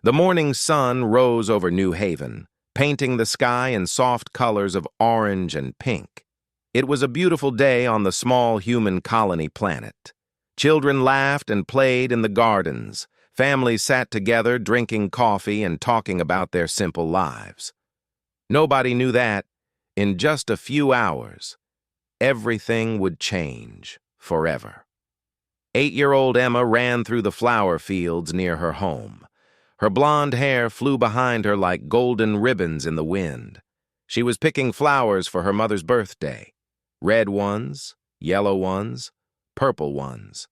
The morning sun rose over New Haven, painting the sky in soft colors of orange and pink. It was a beautiful day on the small human colony planet. Children laughed and played in the gardens. Families sat together drinking coffee and talking about their simple lives. Nobody knew that, in just a few hours, everything would change forever. 8-year-old Emma ran through the flower fields near her home. Her blonde hair flew behind her like golden ribbons in the wind. She was picking flowers for her mother's birthday. Red ones, yellow ones, purple ones.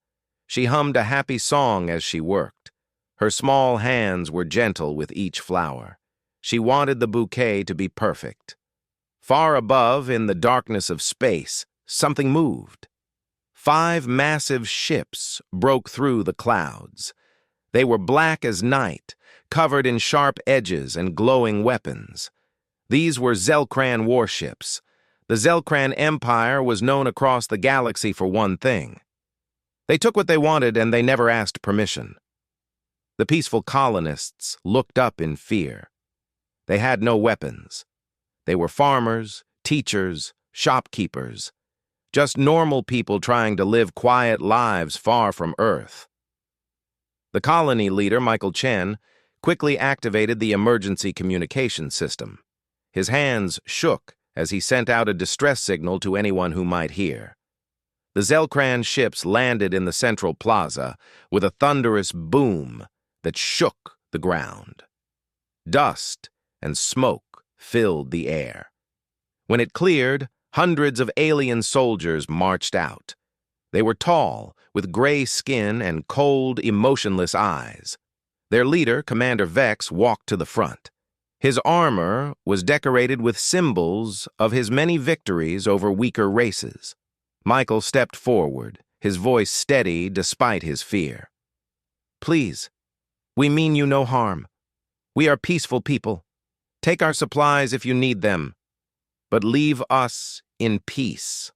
She hummed a happy song as she worked. Her small hands were gentle with each flower. She wanted the bouquet to be perfect. Far above, in the darkness of space, something moved. 5 massive ships broke through the clouds. They were black as night, covered in sharp edges and glowing weapons. These were Zelkran warships. The Zelkran Empire was known across the galaxy for one thing. They took what they wanted and they never asked permission. The peaceful colonists looked up in fear. They had no weapons. They were farmers, teachers, shopkeepers, just normal people trying to live quiet lives far from Earth. The colony leader, Michael Chen, quickly activated the emergency communication system. His hands shook as he sent out a distress signal to anyone who might hear. The Zelkran ships landed in the central plaza with a thunderous boom that shook the ground. Dust and smoke filled the air. When it cleared, hundreds of alien soldiers marched out. They were tall, with gray skin and cold, emotionless eyes. Their leader, Commander Vex, walked to the front. His armor was decorated with symbols of his many victories over weaker races. Michael stepped forward, his voice steady despite his fear. "Please, we mean you no harm. We are peaceful people. Take our supplies if you need them, but leave us in peace."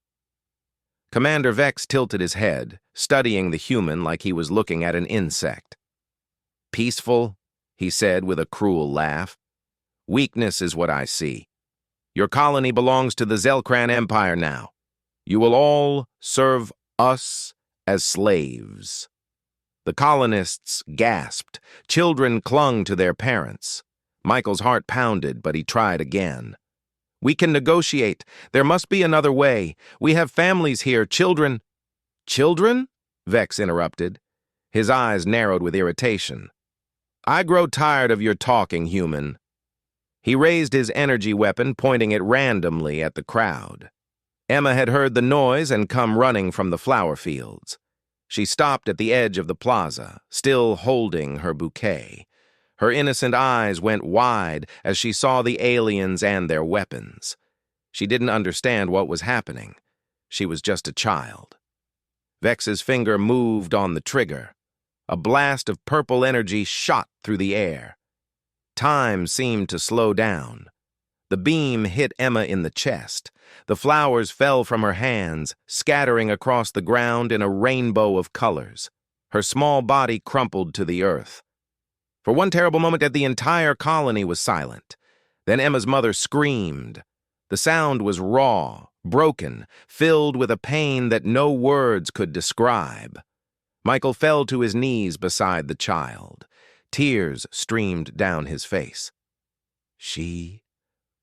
Commander Vex tilted his head, studying the human like he was looking at an insect. "Peaceful?" he said with a cruel laugh. "Weakness is what I see. Your colony belongs to the Zelkran Empire now. You will all serve us as slaves." The colonists gasped. Children clung to their parents. Michael's heart pounded, but he tried again. "We can negotiate. There must be another way. We have families here, children." "Children?" Vex interrupted. His eyes narrowed with irritation. "I grow tired of your talking, human." He raised his energy weapon, pointing it randomly at the crowd. Emma had heard the noise and come running from the flower fields. She stopped at the edge of the plaza, still holding her bouquet. Her innocent eyes went wide as she saw the aliens and their weapons. She didn't understand what was happening. She was just a child. Vex's finger moved on the trigger. A blast of purple energy shot through the air. Time seemed to slow down. The beam hit Emma in the chest. The flowers fell from her hands, scattering across the ground in a rainbow of colors. Her small body crumpled to the earth. For one terrible moment, the entire colony was silent. Then Emma's mother screamed. The sound was raw, broken, filled with a pain that no words could describe. Michael fell to his knees beside the child. Tears streamed down his face. "She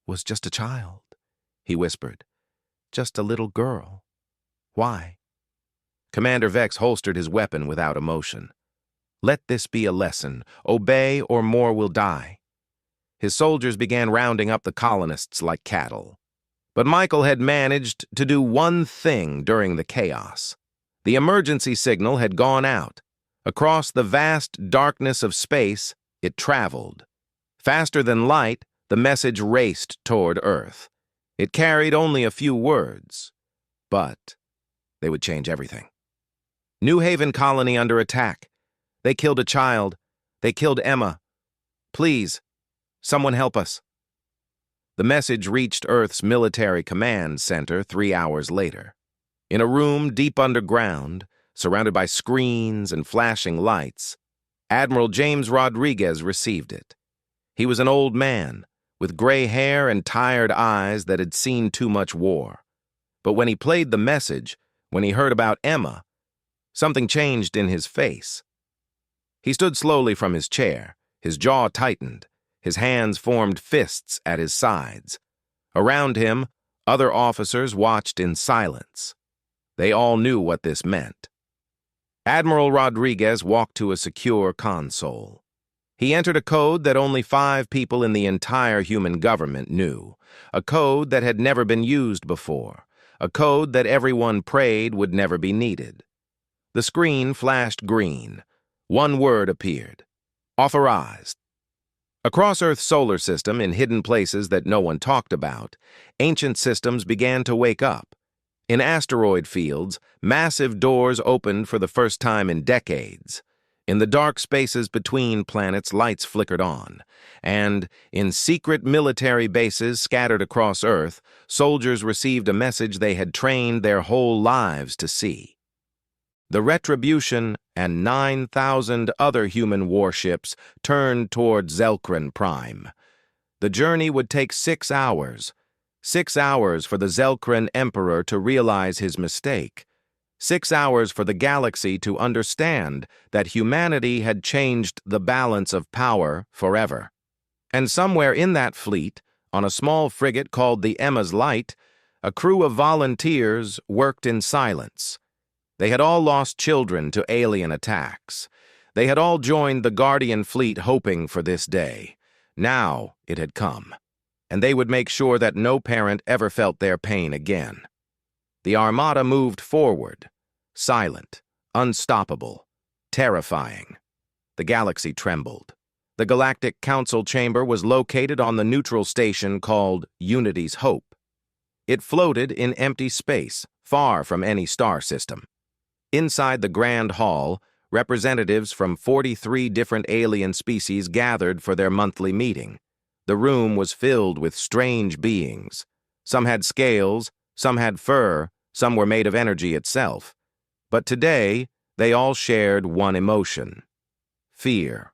was just a child," he whispered. "Just a little girl. Why?" Commander Vex holstered his weapon without emotion. "Let this be a lesson. Obey or more will die." His soldiers began rounding up the colonists like cattle. But Michael had managed to do one thing during the chaos. The emergency signal had gone out. Across the vast darkness of space, it traveled. Faster than light, the message raced toward Earth. It carried only a few words, but they would change everything. New Haven colony under attack. They killed a child. They killed Emma. Please, someone help us. The message reached Earth's military command center 3 hours later. In a room deep underground, surrounded by screens and flashing lights, Admiral James Rodriguez received it. He was an old man, with gray hair and tired eyes that had seen too much war. But when he played the message, when he heard about Emma, something changed in his face. He stood slowly from his chair, his jaw tightened, his hands formed fists at his sides. Around him, other officers watched in silence. They all knew what this meant. Admiral Rodriguez walked to a secure console. He entered a code that only 5 people in the entire human government knew, a code that had never been used before, a code that everyone prayed would never be needed. The screen flashed green. One word appeared: authorized. Across Earth's solar system, in hidden places that no one talked about, ancient systems began to wake up. In asteroid fields, massive doors opened for the first time in decades. In the dark spaces between planets, lights flickered on. And, in secret military bases scattered across Earth, soldiers received a message they had trained their whole lives to see. The Retribution and 9,000 other human warships turned toward Zelkran Prime. The journey would take 6 hours. 6 hours for the Zelkran Emperor to realize his mistake. 6 hours for the galaxy to understand that humanity had changed the balance of power forever. And somewhere in that fleet, on a small frigate called the Emma's Light, a crew of volunteers worked in silence. They had all lost children to alien attacks. They had all joined the Guardian fleet hoping for this day. Now it had come, and they would make sure that no parent ever felt their pain again. The Armada moved forward, silent, unstoppable, terrifying. The galaxy trembled. The Galactic Council chamber was located on the neutral station called Unity's Hope. It floated in empty space, far from any star system. Inside the Grand Hall, representatives from 43 different alien species gathered for their monthly meeting. The room was filled with strange beings. Some had scales, some had fur, some were made of energy itself. But today, they all shared one emotion: fear.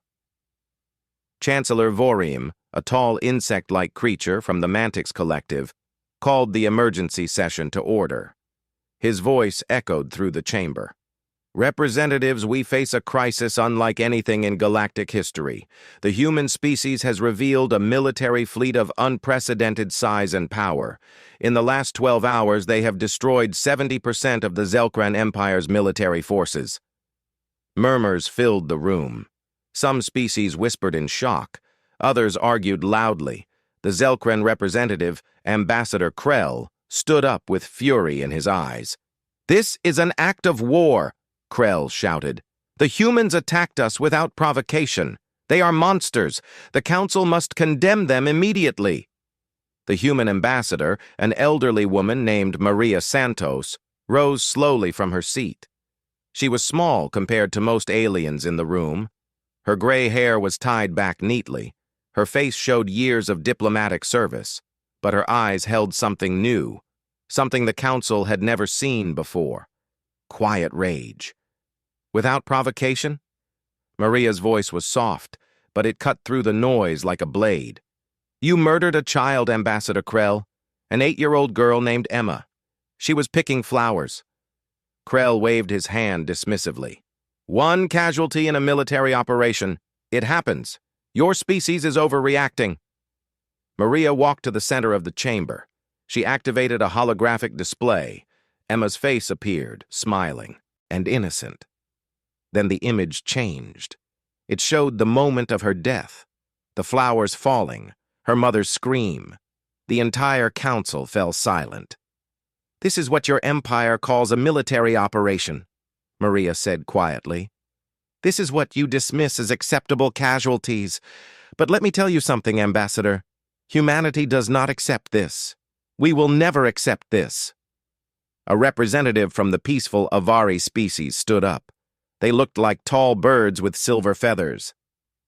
Chancellor Vorium, a tall insect-like creature from the Mantix Collective, called the emergency session to order. His voice echoed through the chamber. Representatives, we face a crisis unlike anything in galactic history. The human species has revealed a military fleet of unprecedented size and power. In the last 12 hours, they have destroyed 70% of the Zelkran Empire's military forces. Murmurs filled the room. Some species whispered in shock. Others argued loudly. The Zelkran representative, Ambassador Krell, stood up with fury in his eyes. "This is an act of war," Krell shouted. "The humans attacked us without provocation. They are monsters. The Council must condemn them immediately." The human ambassador, an elderly woman named Maria Santos, rose slowly from her seat. She was small compared to most aliens in the room. Her gray hair was tied back neatly. Her face showed years of diplomatic service, but her eyes held something new, something the Council had never seen before: quiet rage. Without provocation? Maria's voice was soft, but it cut through the noise like a blade. "You murdered a child, Ambassador Krell, an 8-year-old girl named Emma. She was picking flowers." Krell waved his hand dismissively. "One casualty in a military operation. It happens. Your species is overreacting." Maria walked to the center of the chamber. She activated a holographic display. Emma's face appeared, smiling and innocent. Then the image changed. It showed the moment of her death, the flowers falling, her mother's scream. The entire council fell silent. "This is what your empire calls a military operation," Maria said quietly. "This is what you dismiss as acceptable casualties. But let me tell you something, Ambassador. Humanity does not accept this. We will never accept this." A representative from the peaceful Avari species stood up. They looked like tall birds with silver feathers.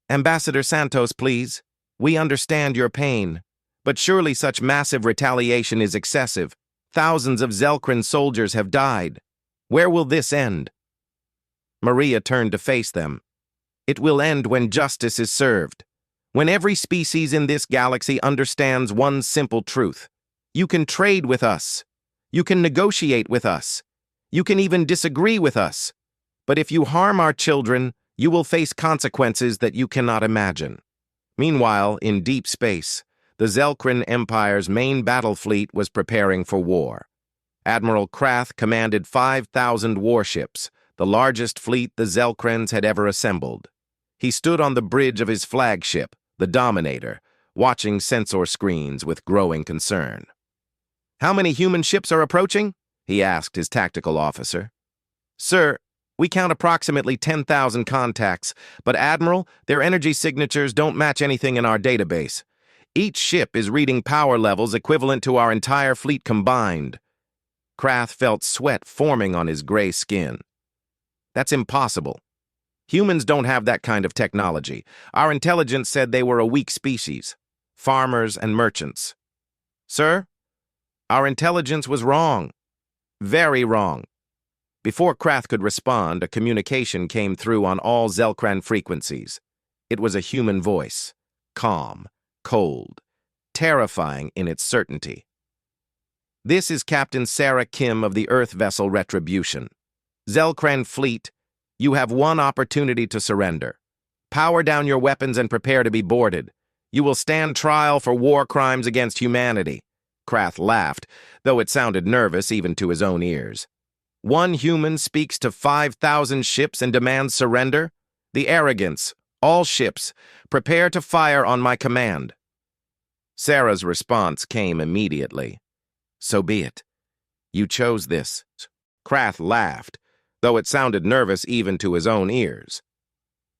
"Ambassador Santos, please. We understand your pain. But surely such massive retaliation is excessive. Thousands of Zelkran soldiers have died. Where will this end?" Maria turned to face them. It will end when justice is served. When every species in this galaxy understands one simple truth. You can trade with us. You can negotiate with us. You can even disagree with us. But if you harm our children, you will face consequences that you cannot imagine. Meanwhile, in deep space, the Zelkran Empire's main battle fleet was preparing for war. Admiral Krath commanded 5,000 warships, the largest fleet the Zelkrans had ever assembled. He stood on the bridge of his flagship, the Dominator, watching sensor screens with growing concern. "How many human ships are approaching?" he asked his tactical officer. "Sir, we count approximately 10,000 contacts, but Admiral, their energy signatures don't match anything in our database. Each ship is reading power levels equivalent to our entire fleet combined." Krath felt sweat forming on his gray skin. "That's impossible. Humans don't have that kind of technology. Our intelligence said they were a weak species, farmers and merchants." "Sir, our intelligence was wrong. Very wrong." Before Krath could respond, a communication came through on all Zelkran frequencies. It was a human voice, calm, cold, terrifying in its certainty. "This is Captain Sarah Kim of the Earth vessel Retribution. Zelkran Fleet, you have one opportunity to surrender. Power down your weapons and prepare to be boarded. You will stand trial for war crimes against humanity." Krath laughed, though it sounded nervous even to his own ears. "One human speaks to 5,000 ships and demands surrender? The arrogance. All ships, prepare to fire on my command." Sarah's response came immediately. "So be it. You chose this." Krath laughed, though it sounded nervous even to his own ears.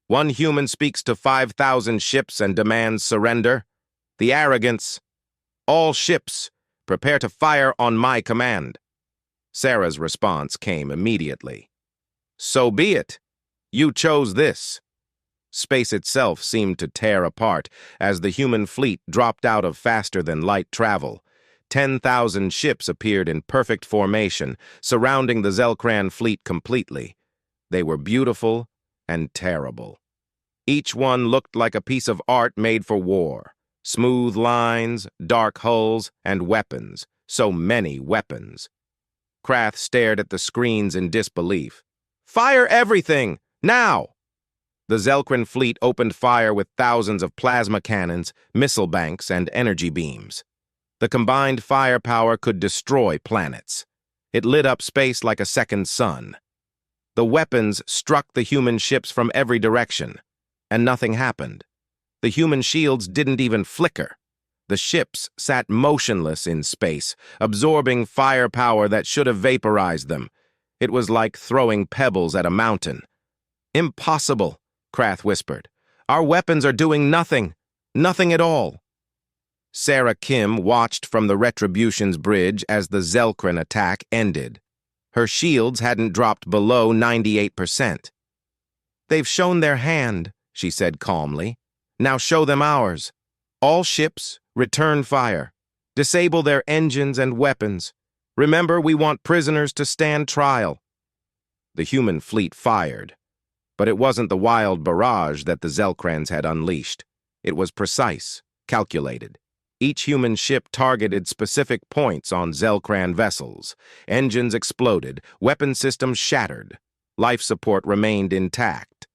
"One human speaks to 5,000 ships and demands surrender? The arrogance. All ships, prepare to fire on my command." Sarah's response came immediately. "So be it. You chose this." Space itself seemed to tear apart as the human fleet dropped out of faster-than-light travel. 10,000 ships appeared in perfect formation, surrounding the Zelkran fleet completely. They were beautiful and terrible. Each one looked like a piece of art made for war. Smooth lines, dark hulls, and weapons. So many weapons. Krath stared at the screens in disbelief. "Fire everything! Now!" The Zelkran fleet opened fire with thousands of plasma cannons, missile banks, and energy beams. The combined firepower could destroy planets. It lit up space like a second sun. The weapons struck the human ships from every direction, and nothing happened. The human shields didn't even flicker. The ships sat motionless in space, absorbing firepower that should have vaporized them. It was like throwing pebbles at a mountain. "Impossible," Krath whispered. "Our weapons are doing nothing. Nothing at all." Sarah Kim watched from the Retribution's bridge as the Zelkran attack ended. Her shields hadn't dropped below 98%. "They've shown their hand," she said calmly. "Now show them ours. All ships, return fire. Disable their engines and weapons. Remember, we want prisoners to stand trial." The human fleet fired. But it wasn't the wild barrage that the Zelkrans had unleashed. It was precise, calculated. Each human ship targeted specific points on Zelkran vessels. Engines exploded, weapon systems shattered. Life support remained intact.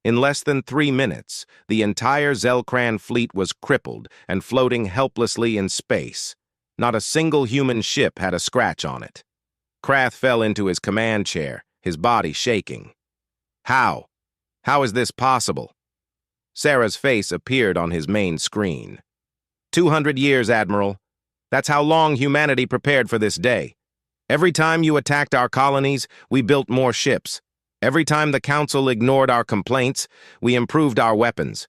In less than 3 minutes, the entire Zelkran fleet was crippled and floating helplessly in space. Not a single human ship had a scratch on it. Krath fell into his command chair, his body shaking. "How? How is this possible?" Sarah's face appeared on his main screen. 200 years, Admiral. That's how long humanity prepared for this day. Every time you attacked our colonies, we built more ships. Every time the Council ignored our complaints, we improved our weapons.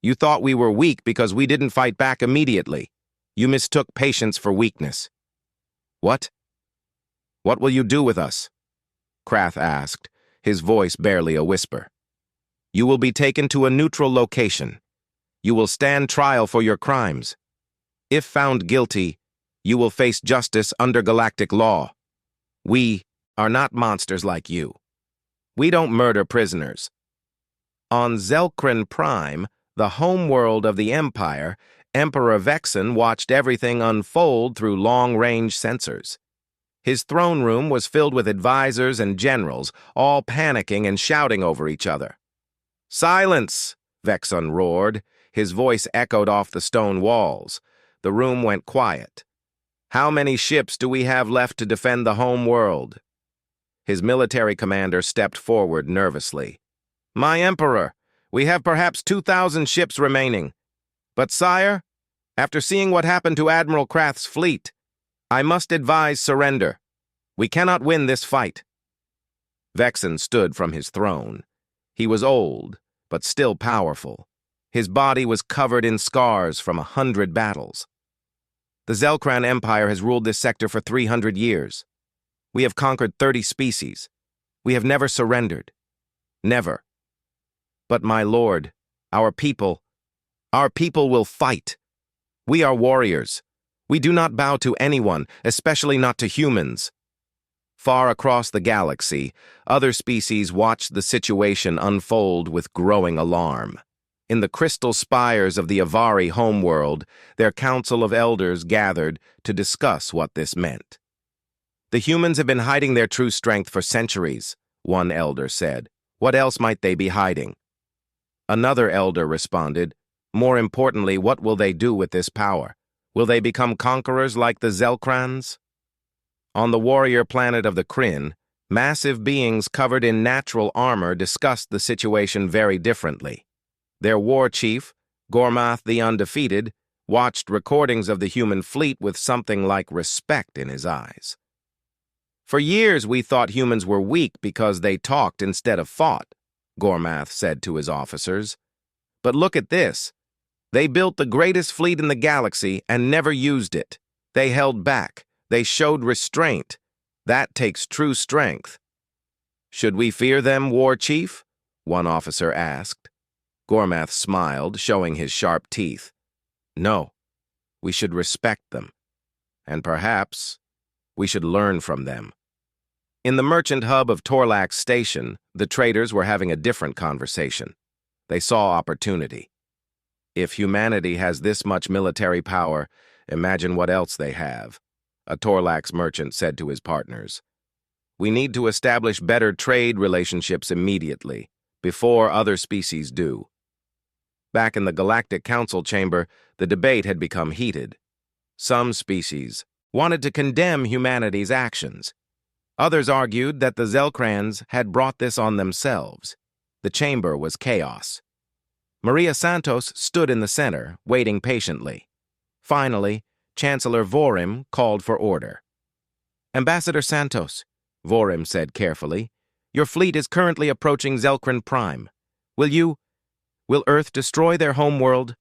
You thought we were weak because we didn't fight back immediately. You mistook patience for weakness." "What? What will you do with us?" Krath asked, his voice barely a whisper. "You will be taken to a neutral location. You will stand trial for your crimes. If found guilty, you will face justice under galactic law. We are not monsters like you. We don't murder prisoners." On Zelkran Prime, the homeworld of the Empire, Emperor Vexen watched everything unfold through long-range sensors. His throne room was filled with advisors and generals, all panicking and shouting over each other. "Silence!" Vexen roared. His voice echoed off the stone walls. The room went quiet. "How many ships do we have left to defend the home world?" His military commander stepped forward nervously. "My Emperor, we have perhaps 2,000 ships remaining. But sire, after seeing what happened to Admiral Krath's fleet, I must advise surrender. We cannot win this fight." Vexen stood from his throne. He was old, but still powerful. His body was covered in scars from 100 battles. "The Zelkran Empire has ruled this sector for 300 years. We have conquered 30 species. We have never surrendered. Never. But my lord, our people will fight. We are warriors. We do not bow to anyone, especially not to humans." Far across the galaxy, other species watched the situation unfold with growing alarm. In the crystal spires of the Avari homeworld, their council of elders gathered to discuss what this meant. "The humans have been hiding their true strength for centuries," one elder said. "What else might they be hiding?" Another elder responded, "More importantly, what will they do with this power? Will they become conquerors like the Zelkrans?" On the warrior planet of the Kryn, massive beings covered in natural armor discussed the situation very differently. Their war chief, Gormath the Undefeated, watched recordings of the human fleet with something like respect in his eyes. "For years we thought humans were weak because they talked instead of fought," Gormath said to his officers. "But look at this. They built the greatest fleet in the galaxy and never used it. They held back. They showed restraint. That takes true strength." "Should we fear them, War Chief?" one officer asked. Gormath smiled, showing his sharp teeth. "No, we should respect them. And perhaps we should learn from them." In the merchant hub of Torlax Station, the traders were having a different conversation. They saw opportunity. "If humanity has this much military power, imagine what else they have," a Torlax merchant said to his partners. "We need to establish better trade relationships immediately, before other species do." Back in the Galactic Council chamber, the debate had become heated. Some species wanted to condemn humanity's actions. Others argued that the Zelkrans had brought this on themselves. The chamber was chaos. Maria Santos stood in the center, waiting patiently. Finally, Chancellor Vorim called for order. "Ambassador Santos," Vorim said carefully, "your fleet is currently approaching Zelkran Prime. Will Earth destroy their homeworld?"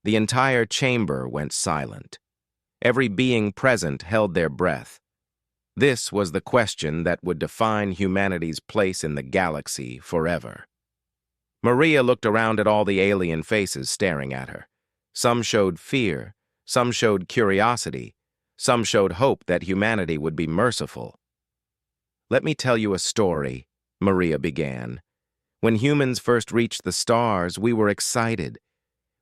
The entire chamber went silent. Every being present held their breath. This was the question that would define humanity's place in the galaxy forever. Maria looked around at all the alien faces staring at her. Some showed fear, some showed curiosity, some showed hope that humanity would be merciful. "Let me tell you a story," Maria began. "When humans first reached the stars, we were excited.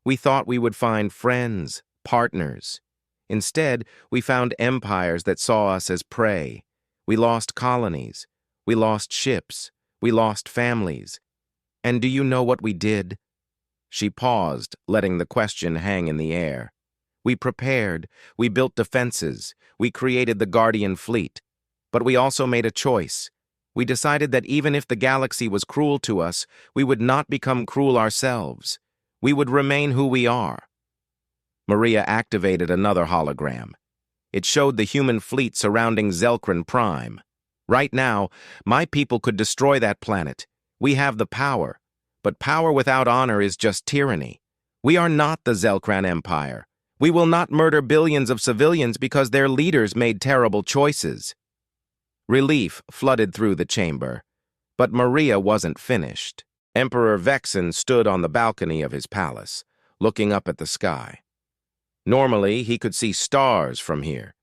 We thought we would find friends, partners. Instead, we found empires that saw us as prey. We lost colonies. We lost ships. We lost families. And do you know what we did?" She paused, letting the question hang in the air. "We prepared. We built defenses. We created the Guardian Fleet. But we also made a choice. We decided that even if the galaxy was cruel to us, we would not become cruel ourselves. We would remain who we are." Maria activated another hologram. It showed the human fleet surrounding Zelkran Prime. "Right now, my people could destroy that planet. We have the power. But power without honor is just tyranny. We are not the Zelkran Empire. We will not murder billions of civilians because their leaders made terrible choices." Relief flooded through the chamber. But Maria wasn't finished. Emperor Vexen stood on the balcony of his palace, looking up at the sky. Normally, he could see stars from here,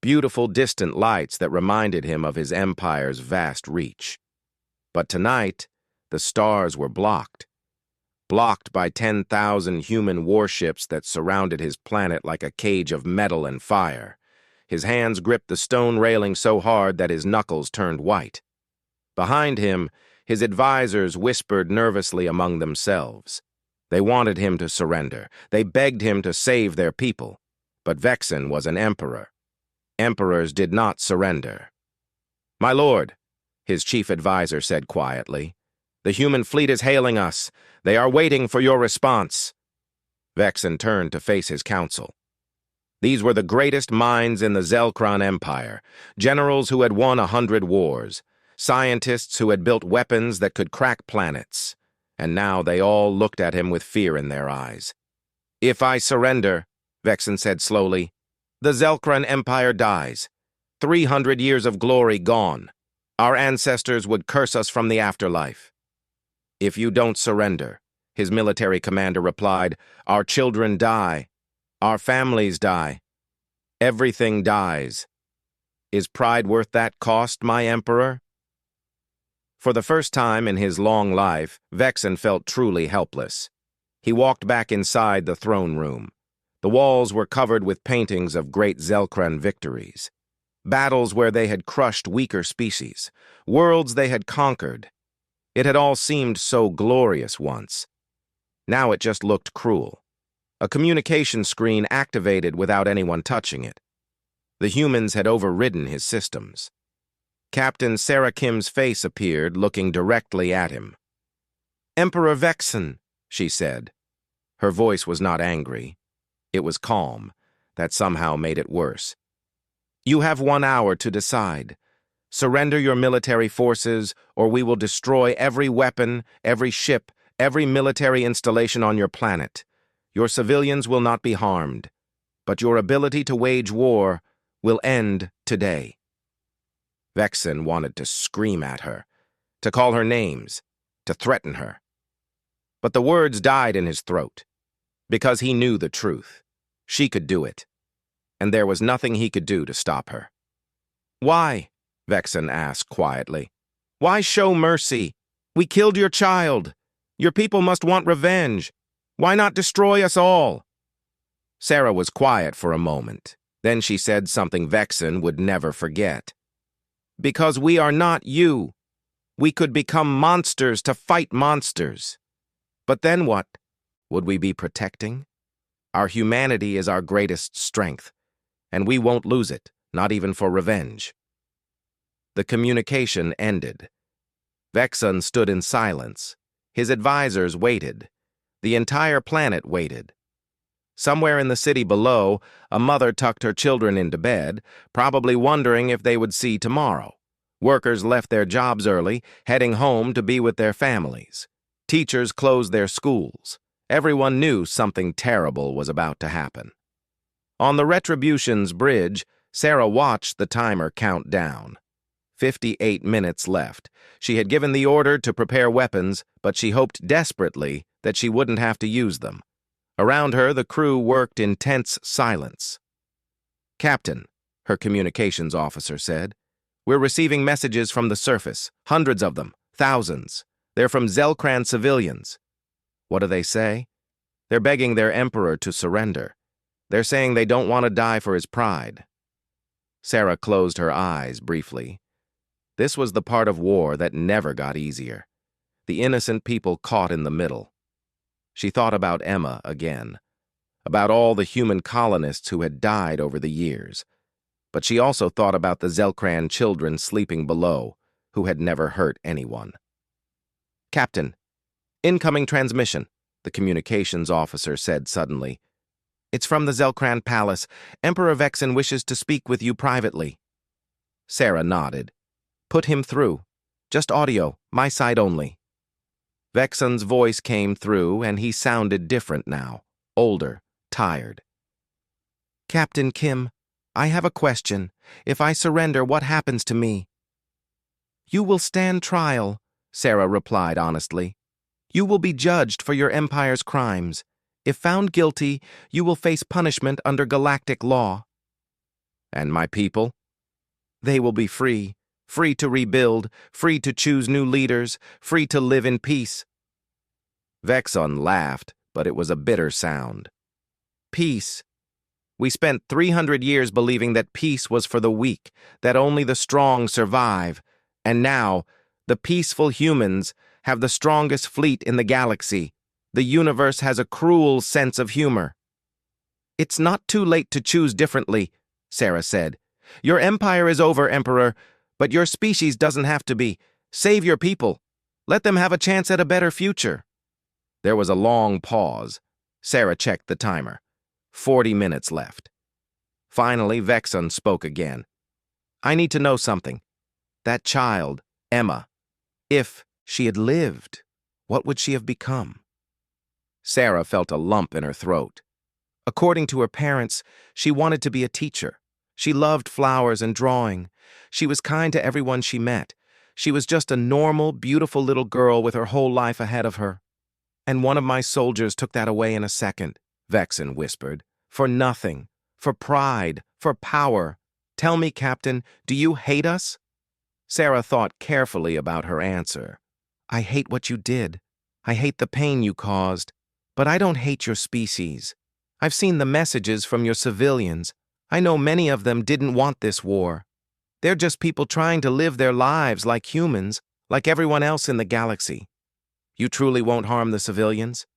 beautiful distant lights that reminded him of his empire's vast reach. But tonight, The stars were blocked by 10,000 human warships that surrounded his planet like a cage of metal and fire. His hands gripped the stone railing so hard that his knuckles turned white. Behind him, his advisors whispered nervously among themselves. They wanted him to surrender. They begged him to save their people. But Vexen was an emperor. Emperors did not surrender. "My lord," his chief advisor said quietly, "the human fleet is hailing us. They are waiting for your response." Vexen turned to face his council. These were the greatest minds in the Zelkron Empire, generals who had won 100 wars, scientists who had built weapons that could crack planets, and now they all looked at him with fear in their eyes. "If I surrender," Vexen said slowly, "the Zelkron Empire dies. 300 years of glory gone. Our ancestors would curse us from the afterlife." "If you don't surrender," his military commander replied, "our children die. Our families die. Everything dies. Is pride worth that cost, my emperor?" For the first time in his long life, Vexen felt truly helpless. He walked back inside the throne room. The walls were covered with paintings of great Zelkron victories. Battles where they had crushed weaker species. Worlds they had conquered. It had all seemed so glorious once. Now it just looked cruel. A communication screen activated without anyone touching it. The humans had overridden his systems. Captain Sarah Kim's face appeared, looking directly at him. "Emperor Vexen," she said. Her voice was not angry. It was calm. That somehow made it worse. "You have 1 hour to decide. Surrender your military forces, or we will destroy every weapon, every ship, every military installation on your planet. Your civilians will not be harmed, but your ability to wage war will end today." Vexen wanted to scream at her, to call her names, to threaten her. But the words died in his throat, because he knew the truth. She could do it, and there was nothing he could do to stop her. "Why?" Vexen asked quietly. "Why show mercy? We killed your child. Your people must want revenge. Why not destroy us all?" Sarah was quiet for a moment. Then she said something Vexen would never forget. "Because we are not you. We could become monsters to fight monsters. But then what? Would we be protecting? Our humanity is our greatest strength, and we won't lose it, not even for revenge." The communication ended. Vexen stood in silence. His advisors waited. The entire planet waited. Somewhere in the city below, a mother tucked her children into bed, probably wondering if they would see tomorrow. Workers left their jobs early, heading home to be with their families. Teachers closed their schools. Everyone knew something terrible was about to happen. On the Retribution's bridge, Sarah watched the timer count down. 58 minutes left. She had given the order to prepare weapons, but she hoped desperately that she wouldn't have to use them. Around her, the crew worked in tense silence. "Captain," her communications officer said, "we're receiving messages from the surface, hundreds of them, thousands. They're from Zelkran civilians." "What do they say?" "They're begging their emperor to surrender. They're saying they don't want to die for his pride." Sarah closed her eyes briefly. This was the part of war that never got easier. The innocent people caught in the middle. She thought about Emma again, about all the human colonists who had died over the years. But she also thought about the Zelkran children sleeping below, who had never hurt anyone. "Captain, incoming transmission," the communications officer said suddenly. "It's from the Zelkran Palace. Emperor Vexen wishes to speak with you privately." Sarah nodded. "Put him through. Just audio, my side only." Vexen's voice came through, and he sounded different now, older, tired. "Captain Kim, I have a question. If I surrender, what happens to me?" "You will stand trial," Sarah replied honestly. "You will be judged for your empire's crimes. If found guilty, you will face punishment under galactic law." "And my people?" "They will be free free to rebuild, free to choose new leaders, free to live in peace. Vexon laughed, but it was a bitter sound. Peace. We spent 300 years believing that peace was for the weak, that only the strong survive, and now, the peaceful humans have the strongest fleet in the galaxy. The universe has a cruel sense of humor. It's not too late to choose differently, Sarah said. Your empire is over, Emperor, but your species doesn't have to be. Save your people. Let them have a chance at a better future. There was a long pause. Sarah checked the timer. 40 minutes left. Finally, Vexon spoke again. I need to know something. That child, Emma, if she had lived, what would she have become? Sarah felt a lump in her throat. According to her parents, she wanted to be a teacher. She loved flowers and drawing. She was kind to everyone she met. She was just a normal, beautiful little girl with her whole life ahead of her. And one of my soldiers took that away in a second, Vexon whispered. For nothing. For pride. For power. Tell me, Captain, do you hate us? Sarah thought carefully about her answer. I hate what you did. I hate the pain you caused. But I don't hate your species. I've seen the messages from your civilians. I know many of them didn't want this war. They're just people trying to live their lives like humans, like everyone else in the galaxy. You truly won't harm the civilians?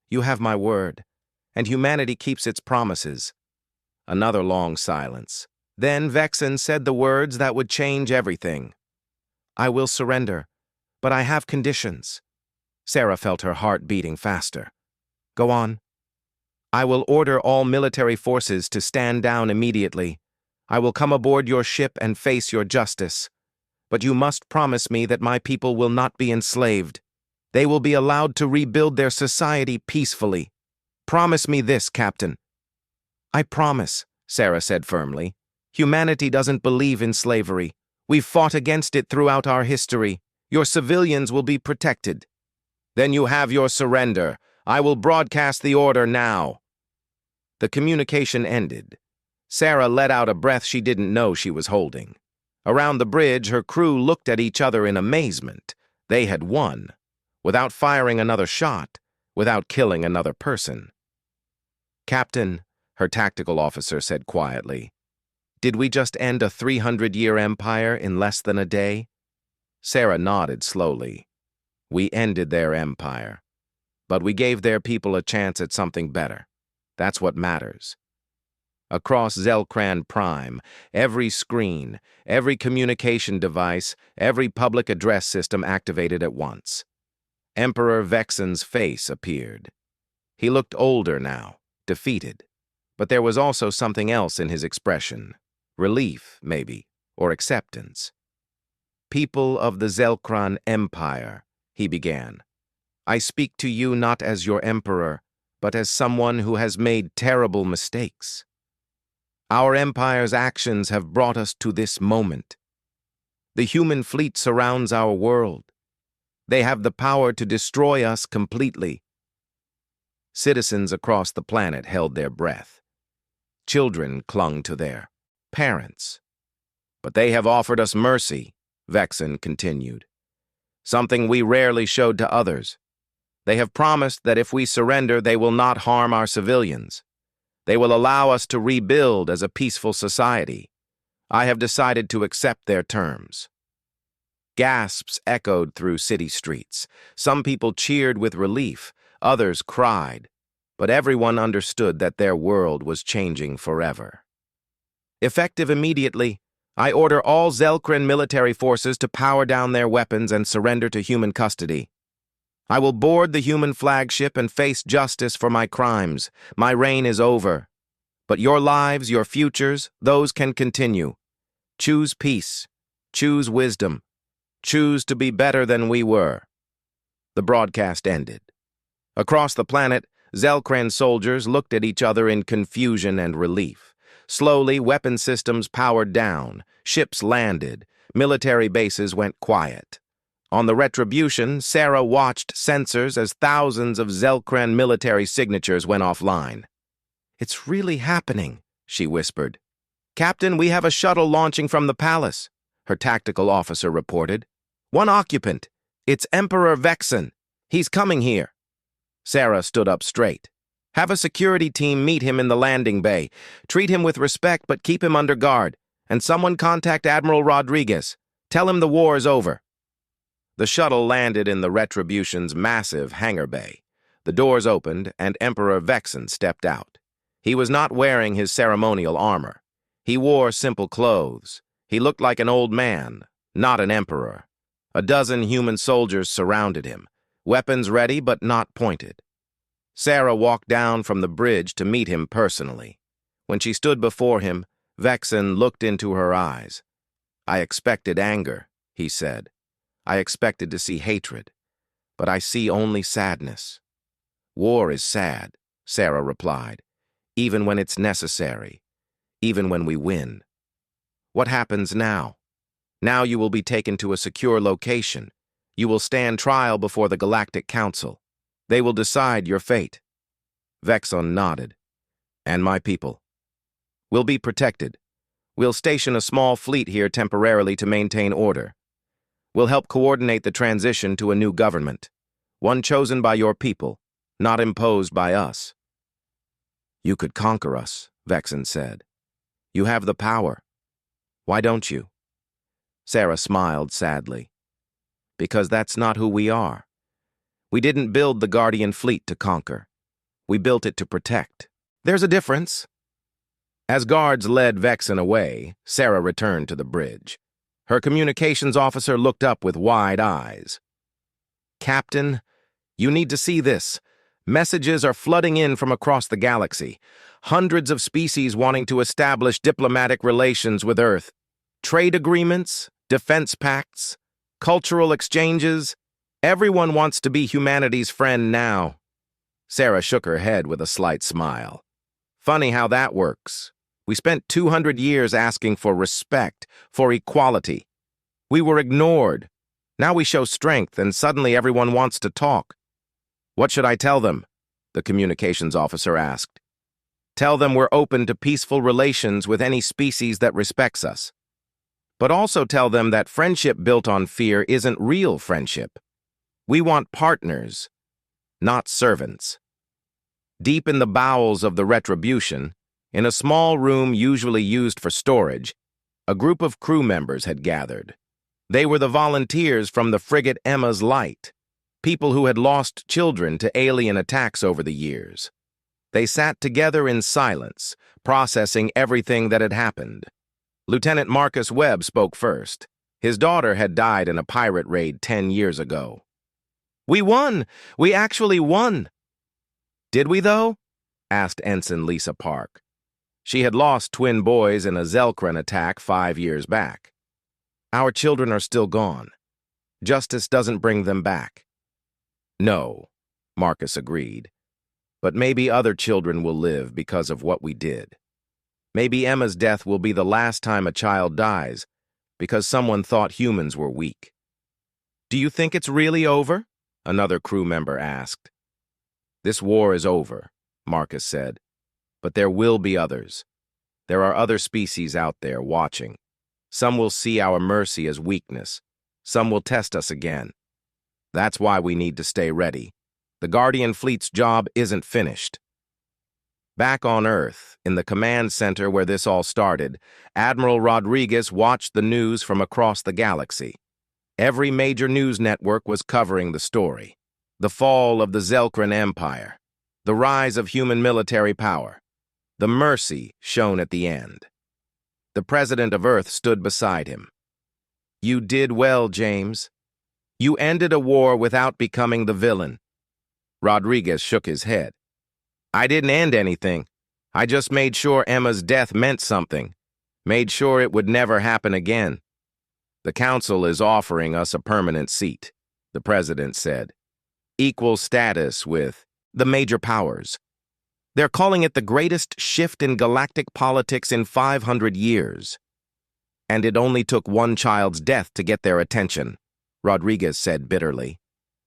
You have my word, and humanity keeps its promises. Another long silence. Then Vexon said the words that would change everything. I will surrender, but I have conditions. Sarah felt her heart beating faster. Go on. I will order all military forces to stand down immediately. I will come aboard your ship and face your justice. But you must promise me that my people will not be enslaved. They will be allowed to rebuild their society peacefully. Promise me this, Captain. I promise, Sarah said firmly. Humanity doesn't believe in slavery. We've fought against it throughout our history. Your civilians will be protected. Then you have your surrender. I will broadcast the order now. The communication ended. Sarah let out a breath she didn't know she was holding. Around the bridge, her crew looked at each other in amazement. They had won, without firing another shot, without killing another person. Captain, her tactical officer said quietly, did we just end a 300-year empire in less than a day? Sarah nodded slowly. We ended their empire. But we gave their people a chance at something better. That's what matters. Across Zelkran Prime, every screen, every communication device, every public address system activated at once. Emperor Vexon's face appeared. He looked older now, defeated. But there was also something else in his expression. Relief, maybe, or acceptance. People of the Zelkran Empire, he began. I speak to you not as your emperor, but as someone who has made terrible mistakes. Our empire's actions have brought us to this moment. The human fleet surrounds our world. They have the power to destroy us completely. Citizens across the planet held their breath. Children clung to their parents. But they have offered us mercy, Vexon continued. Something we rarely showed to others. They have promised that if we surrender, they will not harm our civilians. They will allow us to rebuild as a peaceful society. I have decided to accept their terms. Gasps echoed through city streets. Some people cheered with relief, others cried, but everyone understood that their world was changing forever. Effective immediately, I order all Zelkran military forces to power down their weapons and surrender to human custody. I will board the human flagship and face justice for my crimes. My reign is over. But your lives, your futures, those can continue. Choose peace. Choose wisdom. Choose to be better than we were. The broadcast ended. Across the planet, Zelkran soldiers looked at each other in confusion and relief. Slowly, weapon systems powered down. Ships landed. Military bases went quiet. On the Retribution, Sarah watched sensors as thousands of Zelkran military signatures went offline. It's really happening, she whispered. Captain, we have a shuttle launching from the palace. her tactical officer reported. "One occupant. It's Emperor Vexen. He's coming here." Sarah stood up straight. "Have a security team meet him in the landing bay. Treat him with respect, but keep him under guard. And someone contact Admiral Rodriguez. Tell him the war is over." The shuttle landed in the Retribution's massive hangar bay. The doors opened, and Emperor Vexen stepped out. He was not wearing his ceremonial armor. He wore simple clothes. He looked like an old man, not an emperor. A dozen human soldiers surrounded him, weapons ready but not pointed. Sarah walked down from the bridge to meet him personally. When she stood before him, Vexen looked into her eyes. "I expected anger," he said. "I expected to see hatred, but I see only sadness." "War is sad," Sarah replied, "even when it's necessary, even when we win." "What happens now?" "Now you will be taken to a secure location. You will stand trial before the Galactic Council. They will decide your fate." Vexen nodded. "And my people?" "Will be protected. We'll station a small fleet here temporarily to maintain order. We'll help coordinate the transition to a new government, one chosen by your people, not imposed by us." "You could conquer us," Vexen said. "You have the power. Why don't you?" Sarah smiled sadly. "Because that's not who we are. We didn't build the Guardian fleet to conquer. We built it to protect. There's a difference." As guards led Vexen away, Sarah returned to the bridge. Her communications officer looked up with wide eyes. "Captain, you need to see this. Messages are flooding in from across the galaxy. Hundreds of species wanting to establish diplomatic relations with Earth. Trade agreements, defense pacts, cultural exchanges. Everyone wants to be humanity's friend now." Sarah shook her head with a slight smile. "Funny how that works. We spent 200 years asking for respect, for equality. We were ignored. Now we show strength, and suddenly everyone wants to talk." "What should I tell them?" the communications officer asked. "Tell them we're open to peaceful relations with any species that respects us. But also tell them that friendship built on fear isn't real friendship. We want partners, not servants." Deep in the bowels of the Retribution, in a small room usually used for storage, a group of crew members had gathered. They were the volunteers from the frigate Emma's Light, people who had lost children to alien attacks over the years. They sat together in silence, processing everything that had happened. Lieutenant Marcus Webb spoke first. His daughter had died in a pirate raid 10 years ago. "We won! We actually won!" "Did we, though?" asked Ensign Lisa Park. She had lost twin boys in a Zelkran attack 5 years back. "Our children are still gone. Justice doesn't bring them back." "No," Marcus agreed. "But maybe other children will live because of what we did. Maybe Emma's death will be the last time a child dies because someone thought humans were weak." "Do you think it's really over?" another crew member asked. "This war is over," Marcus said. "But there will be others. There are other species out there watching. Some will see our mercy as weakness. Some will test us again. That's why we need to stay ready. The Guardian fleet's job isn't finished." Back on Earth, in the command center where this all started, Admiral Rodriguez watched the news from across the galaxy. Every major news network was covering the story. The fall of the Zelkran Empire, the rise of human military power, the mercy shown at the end. The President of Earth stood beside him. "You did well, James. You ended a war without becoming the villain." Rodriguez shook his head. "I didn't end anything. I just made sure Emma's death meant something. Made sure it would never happen again." "The Council is offering us a permanent seat," the President said. "Equal status with the major powers. They're calling it the greatest shift in galactic politics in 500 years. And it only took one child's death to get their attention," Rodriguez said bitterly.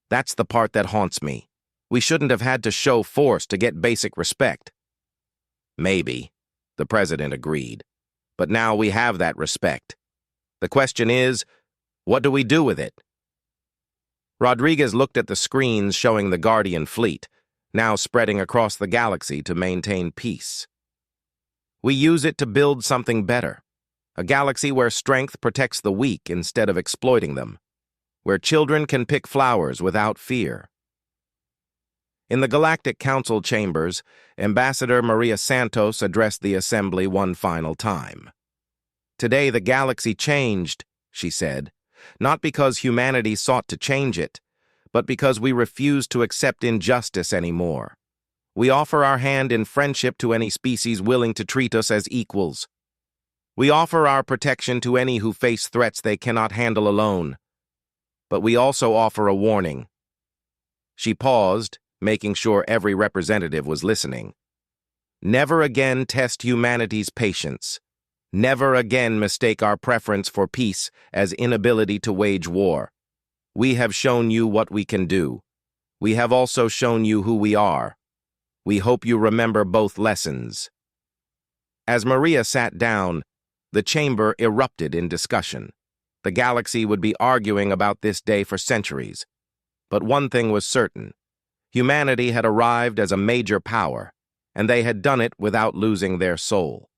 "That's the part that haunts me. We shouldn't have had to show force to get basic respect." "Maybe," the President agreed. "But now we have that respect. The question is, what do we do with it? Rodriguez looked at the screens showing the Guardian fleet, now spreading across the galaxy to maintain peace. We use it to build something better. A galaxy where strength protects the weak instead of exploiting them. Where children can pick flowers without fear. In the Galactic Council chambers, Ambassador Maria Santos addressed the Assembly one final time. Today the galaxy changed, she said, not because humanity sought to change it, but because we refuse to accept injustice anymore. We offer our hand in friendship to any species willing to treat us as equals. We offer our protection to any who face threats they cannot handle alone. But we also offer a warning. She paused, making sure every representative was listening. Never again test humanity's patience. Never again mistake our preference for peace as inability to wage war. We have shown you what we can do. We have also shown you who we are. We hope you remember both lessons. As Maria sat down, the chamber erupted in discussion. The galaxy would be arguing about this day for centuries. But one thing was certain. Humanity had arrived as a major power, and they had done it without losing their soul.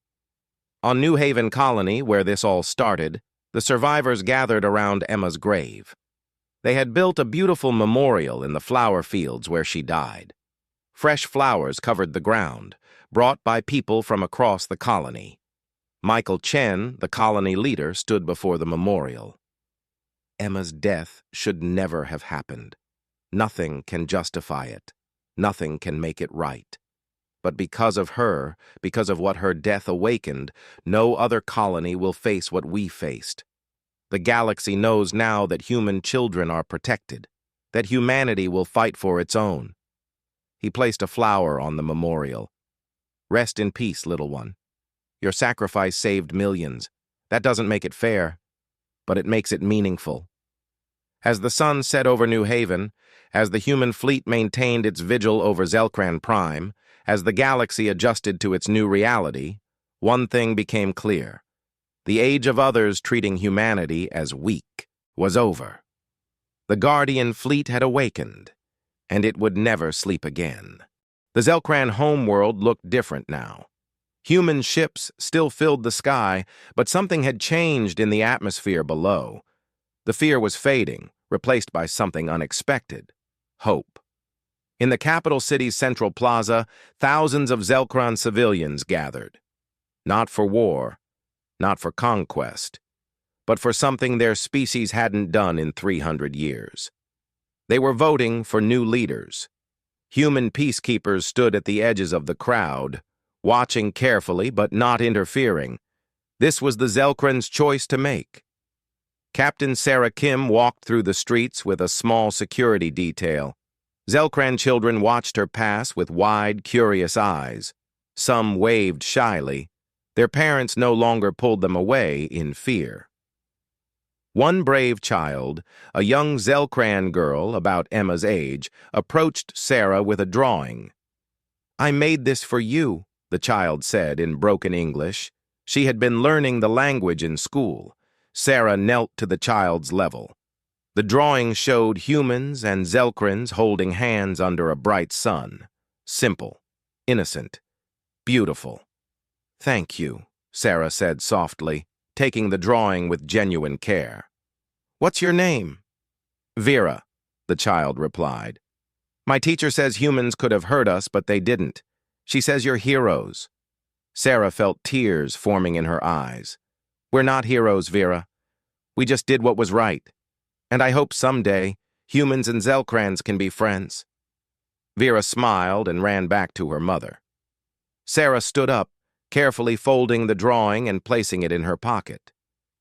On New Haven Colony, where this all started, the survivors gathered around Emma's grave. They had built a beautiful memorial in the flower fields where she died. Fresh flowers covered the ground, brought by people from across the colony. Michael Chen, the colony leader, stood before the memorial. Emma's death should never have happened. Nothing can justify it. Nothing can make it right. But because of her, because of what her death awakened, no other colony will face what we faced. The galaxy knows now that human children are protected, that humanity will fight for its own. He placed a flower on the memorial. Rest in peace, little one. Your sacrifice saved millions. That doesn't make it fair, but it makes it meaningful. As the sun set over New Haven, as the human fleet maintained its vigil over Zelkran Prime, as the galaxy adjusted to its new reality, one thing became clear. The age of others treating humanity as weak was over. The Guardian fleet had awakened, and it would never sleep again. The Zelkran homeworld looked different now. Human ships still filled the sky, but something had changed in the atmosphere below. The fear was fading, replaced by something unexpected: hope. In the capital city's central plaza, thousands of Zelkran civilians gathered. Not for war, not for conquest, but for something their species hadn't done in 300 years. They were voting for new leaders. Human peacekeepers stood at the edges of the crowd, watching carefully but not interfering. This was the Zelkran's choice to make. Captain Sarah Kim walked through the streets with a small security detail. Zelkran children watched her pass with wide, curious eyes. Some waved shyly. Their parents no longer pulled them away in fear. One brave child, a young Zelkran girl about Emma's age, approached Sarah with a drawing. "I made this for you," the child said in broken English. She had been learning the language in school. Sarah knelt to the child's level. The drawing showed humans and Zelkrans holding hands under a bright sun. Simple, innocent, beautiful. "Thank you," Sarah said softly, taking the drawing with genuine care. "What's your name?" "Vera," the child replied. "My teacher says humans could have hurt us, but they didn't. She says you're heroes." Sarah felt tears forming in her eyes. "We're not heroes, Vera. We just did what was right. And I hope someday humans and Zelkrans can be friends." Vera smiled and ran back to her mother. Sarah stood up, carefully folding the drawing and placing it in her pocket.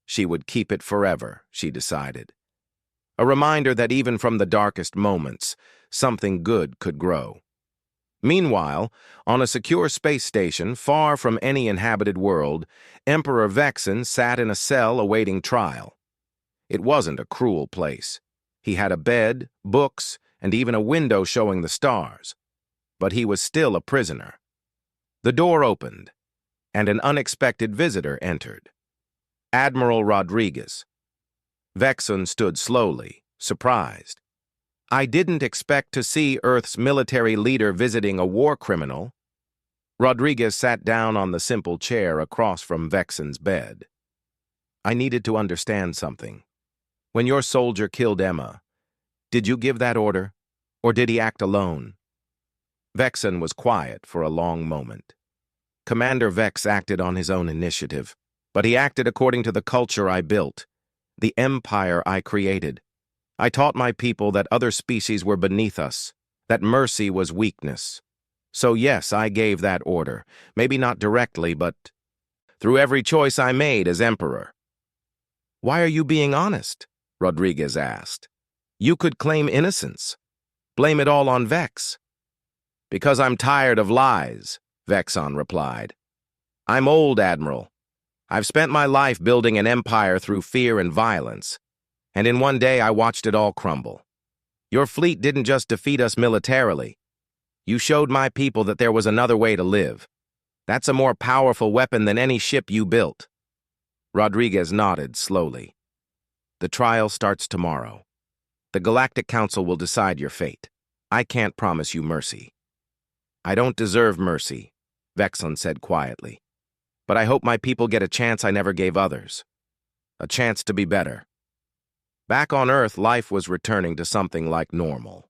She would keep it forever, she decided. A reminder that even from the darkest moments, something good could grow. Meanwhile, on a secure space station far from any inhabited world, Emperor Vexen sat in a cell awaiting trial. It wasn't a cruel place. He had a bed, books, and even a window showing the stars. But he was still a prisoner. The door opened, and an unexpected visitor entered. Admiral Rodriguez. Vexen stood slowly, surprised. I didn't expect to see Earth's military leader visiting a war criminal. Rodriguez sat down on the simple chair across from Vexen's bed. I needed to understand something. When your soldier killed Emma, did you give that order, or did he act alone? Vexen was quiet for a long moment. Commander Vex acted on his own initiative, but he acted according to the culture I built, the empire I created. I taught my people that other species were beneath us, that mercy was weakness. So yes, I gave that order, maybe not directly, but through every choice I made as emperor. Why are you being honest? Rodriguez asked. You could claim innocence. Blame it all on Vex. Because I'm tired of lies, Vexen replied. I'm old, Admiral. I've spent my life building an empire through fear and violence, and in one day I watched it all crumble. Your fleet didn't just defeat us militarily. You showed my people that there was another way to live. That's a more powerful weapon than any ship you built. Rodriguez nodded slowly. The trial starts tomorrow. The Galactic Council will decide your fate. I can't promise you mercy. I don't deserve mercy, Vexen said quietly. But I hope my people get a chance I never gave others. A chance to be better. Back on Earth, life was returning to something like normal.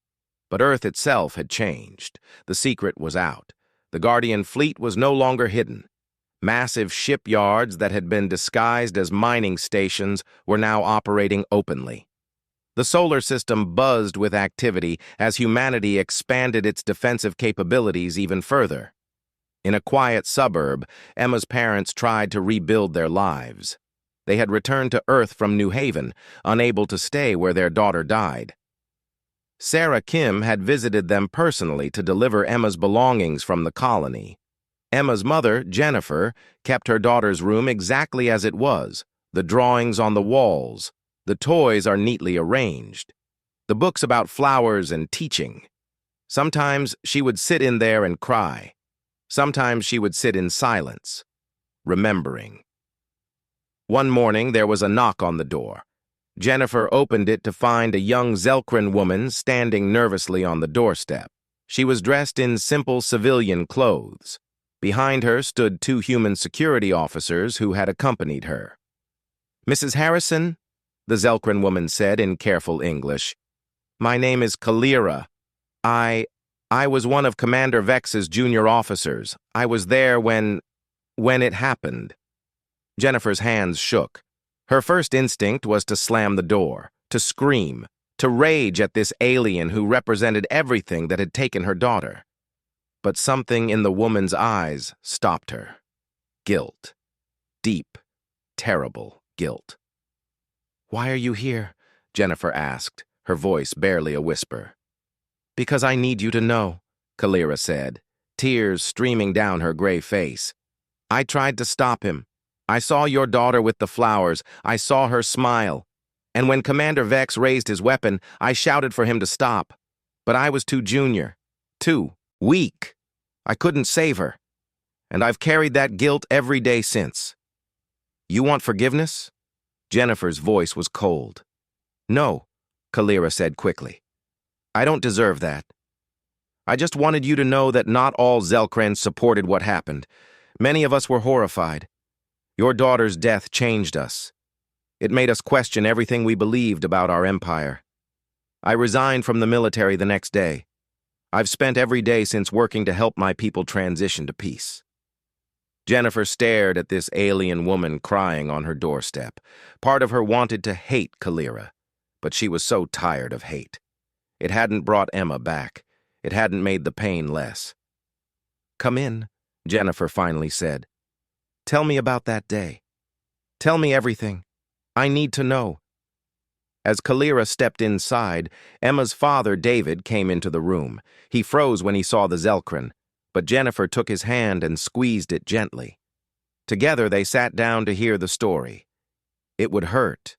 But Earth itself had changed. The secret was out. The Guardian fleet was no longer hidden. Massive shipyards that had been disguised as mining stations were now operating openly. The solar system buzzed with activity as humanity expanded its defensive capabilities even further. In a quiet suburb, Emma's parents tried to rebuild their lives. They had returned to Earth from New Haven, unable to stay where their daughter died. Sarah Kim had visited them personally to deliver Emma's belongings from the colony. Emma's mother, Jennifer, kept her daughter's room exactly as it was, the drawings on the walls. The toys are neatly arranged. The books about flowers and teaching. Sometimes she would sit in there and cry. Sometimes she would sit in silence, remembering. One morning there was a knock on the door. Jennifer opened it to find a young Zelkran woman standing nervously on the doorstep. She was dressed in simple civilian clothes. Behind her stood two human security officers who had accompanied her. Mrs. Harrison, the Zelkran woman said in careful English, my name is Kalira. I was one of Commander Vex's junior officers. I was there when it happened. Jennifer's hands shook. Her first instinct was to slam the door, to scream, to rage at this alien who represented everything that had taken her daughter. But something in the woman's eyes stopped her. Guilt. Deep, terrible guilt. Why are you here? Jennifer asked, her voice barely a whisper. Because I need you to know, Kalira said, tears streaming down her gray face. I tried to stop him. I saw your daughter with the flowers. I saw her smile. And when Commander Vex raised his weapon, I shouted for him to stop. But I was too junior, too weak. I couldn't save her. And I've carried that guilt every day since. You want forgiveness? Jennifer's voice was cold. No, Kalira said quickly. I don't deserve that. I just wanted you to know that not all Zelkrans supported what happened. Many of us were horrified. Your daughter's death changed us. It made us question everything we believed about our empire. I resigned from the military the next day. I've spent every day since working to help my people transition to peace. Jennifer stared at this alien woman crying on her doorstep. Part of her wanted to hate Kalira, but she was so tired of hate. It hadn't brought Emma back. It hadn't made the pain less. Come in, Jennifer finally said. Tell me about that day. Tell me everything. I need to know. As Kalira stepped inside, Emma's father, David, came into the room. He froze when he saw the Zelkran, but Jennifer took his hand and squeezed it gently. Together they sat down to hear the story. It would hurt,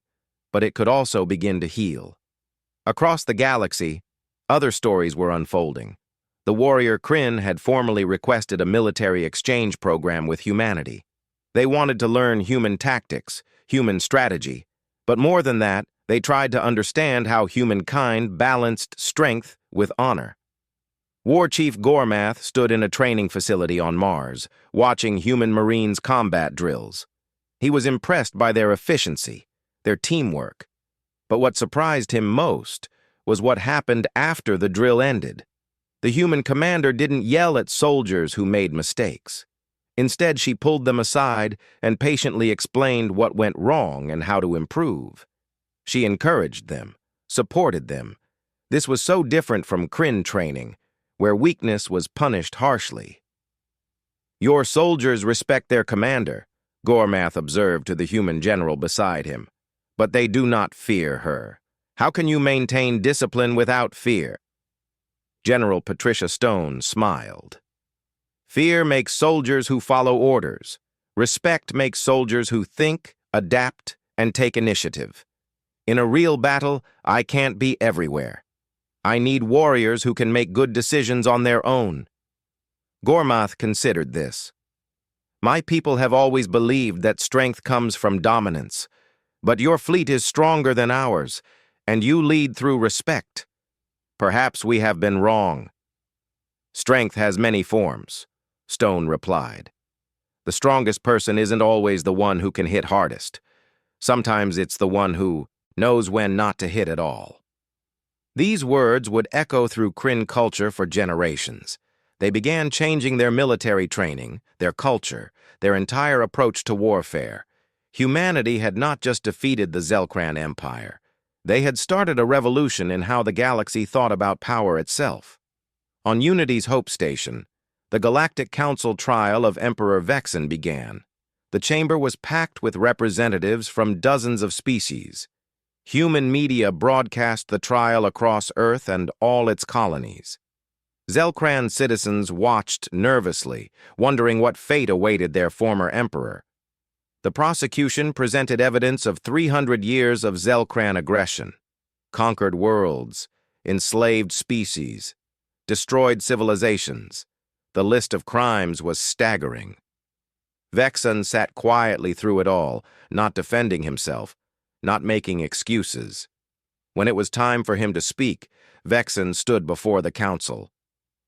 but it could also begin to heal. Across the galaxy, other stories were unfolding. The warrior Kryn had formally requested a military exchange program with humanity. They wanted to learn human tactics, human strategy, but more than that, they tried to understand how humankind balanced strength with honor. War Chief Gormath stood in a training facility on Mars, watching human Marines' combat drills. He was impressed by their efficiency, their teamwork. But what surprised him most was what happened after the drill ended. The human commander didn't yell at soldiers who made mistakes. Instead, she pulled them aside and patiently explained what went wrong and how to improve. She encouraged them, supported them. This was so different from Kryn training, where weakness was punished harshly. "Your soldiers respect their commander," Gormath observed to the human general beside him. "But they do not fear her. How can you maintain discipline without fear?" General Patricia Stone smiled. "Fear makes soldiers who follow orders. Respect makes soldiers who think, adapt, and take initiative. In a real battle, I can't be everywhere. I need warriors who can make good decisions on their own." Gormath considered this. "My people have always believed that strength comes from dominance, but your fleet is stronger than ours, and you lead through respect. Perhaps we have been wrong." "Strength has many forms," Stone replied. "The strongest person isn't always the one who can hit hardest. Sometimes it's the one who knows when not to hit at all." These words would echo through Kryn culture for generations. They began changing their military training, their culture, their entire approach to warfare. Humanity had not just defeated the Zelkran Empire. They had started a revolution in how the galaxy thought about power itself. On Unity's Hope Station, the Galactic Council trial of Emperor Vexen began. The chamber was packed with representatives from dozens of species. Human media broadcast the trial across Earth and all its colonies. Zelkran citizens watched nervously, wondering what fate awaited their former emperor. The prosecution presented evidence of 300 years of Zelkran aggression, conquered worlds, enslaved species, destroyed civilizations. The list of crimes was staggering. Vexen sat quietly through it all, not defending himself, not making excuses. When it was time for him to speak, Vexen stood before the council.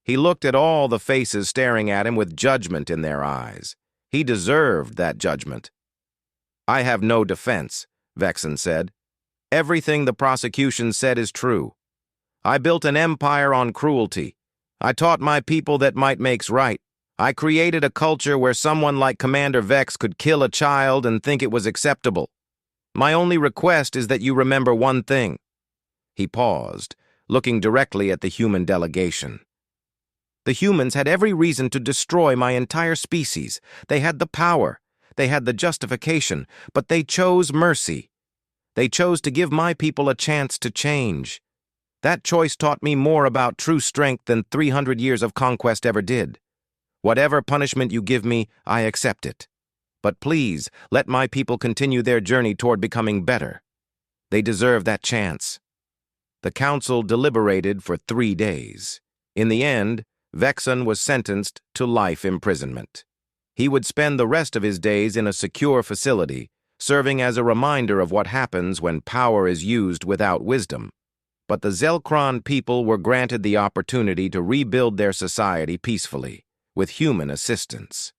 He looked at all the faces staring at him with judgment in their eyes. He deserved that judgment. "I have no defense," Vexen said. "Everything the prosecution said is true. I built an empire on cruelty. I taught my people that might makes right. I created a culture where someone like Commander Vex could kill a child and think it was acceptable. My only request is that you remember one thing." He paused, looking directly at the human delegation. "The humans had every reason to destroy my entire species. They had the power. They had the justification, but they chose mercy. They chose to give my people a chance to change. That choice taught me more about true strength than 300 years of conquest ever did. Whatever punishment you give me, I accept it. But please, let my people continue their journey toward becoming better. They deserve that chance." The council deliberated for 3 days. In the end, Vexen was sentenced to life imprisonment. He would spend the rest of his days in a secure facility, serving as a reminder of what happens when power is used without wisdom. But the Zelkran people were granted the opportunity to rebuild their society peacefully, with human assistance.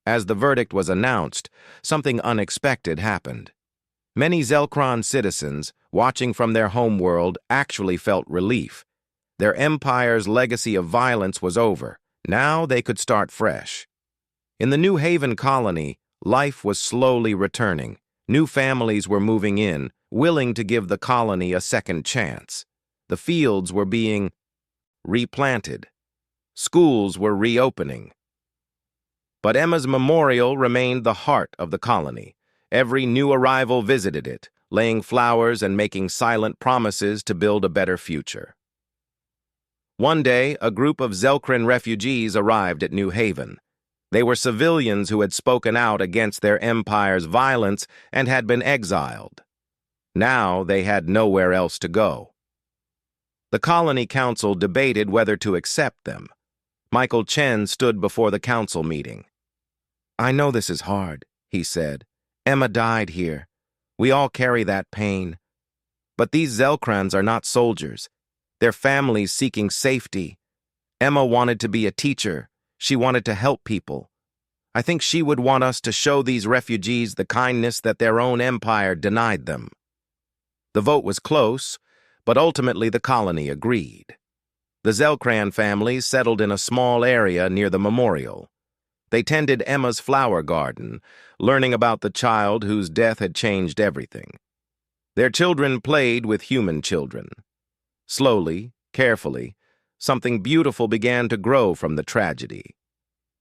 As the verdict was announced, something unexpected happened. Many Zelkran citizens, watching from their homeworld, actually felt relief. Their empire's legacy of violence was over. Now they could start fresh. In the New Haven colony, life was slowly returning. New families were moving in, willing to give the colony a second chance. The fields were being replanted. Schools were reopening. But Emma's memorial remained the heart of the colony. Every new arrival visited it, laying flowers and making silent promises to build a better future. One day, a group of Zelkran refugees arrived at New Haven. They were civilians who had spoken out against their empire's violence and had been exiled. Now they had nowhere else to go. The colony council debated whether to accept them. Michael Chen stood before the council meeting. "I know this is hard," he said, Emma died here. We all carry that pain. But these Zelkrans are not soldiers. They're families seeking safety. Emma wanted to be a teacher. She wanted to help people. I think she would want us to show these refugees the kindness that their own empire denied them. The vote was close, but ultimately the colony agreed. The Zelkran families settled in a small area near the memorial. They tended Emma's flower garden, learning about the child whose death had changed everything. Their children played with human children. Slowly, carefully, something beautiful began to grow from the tragedy.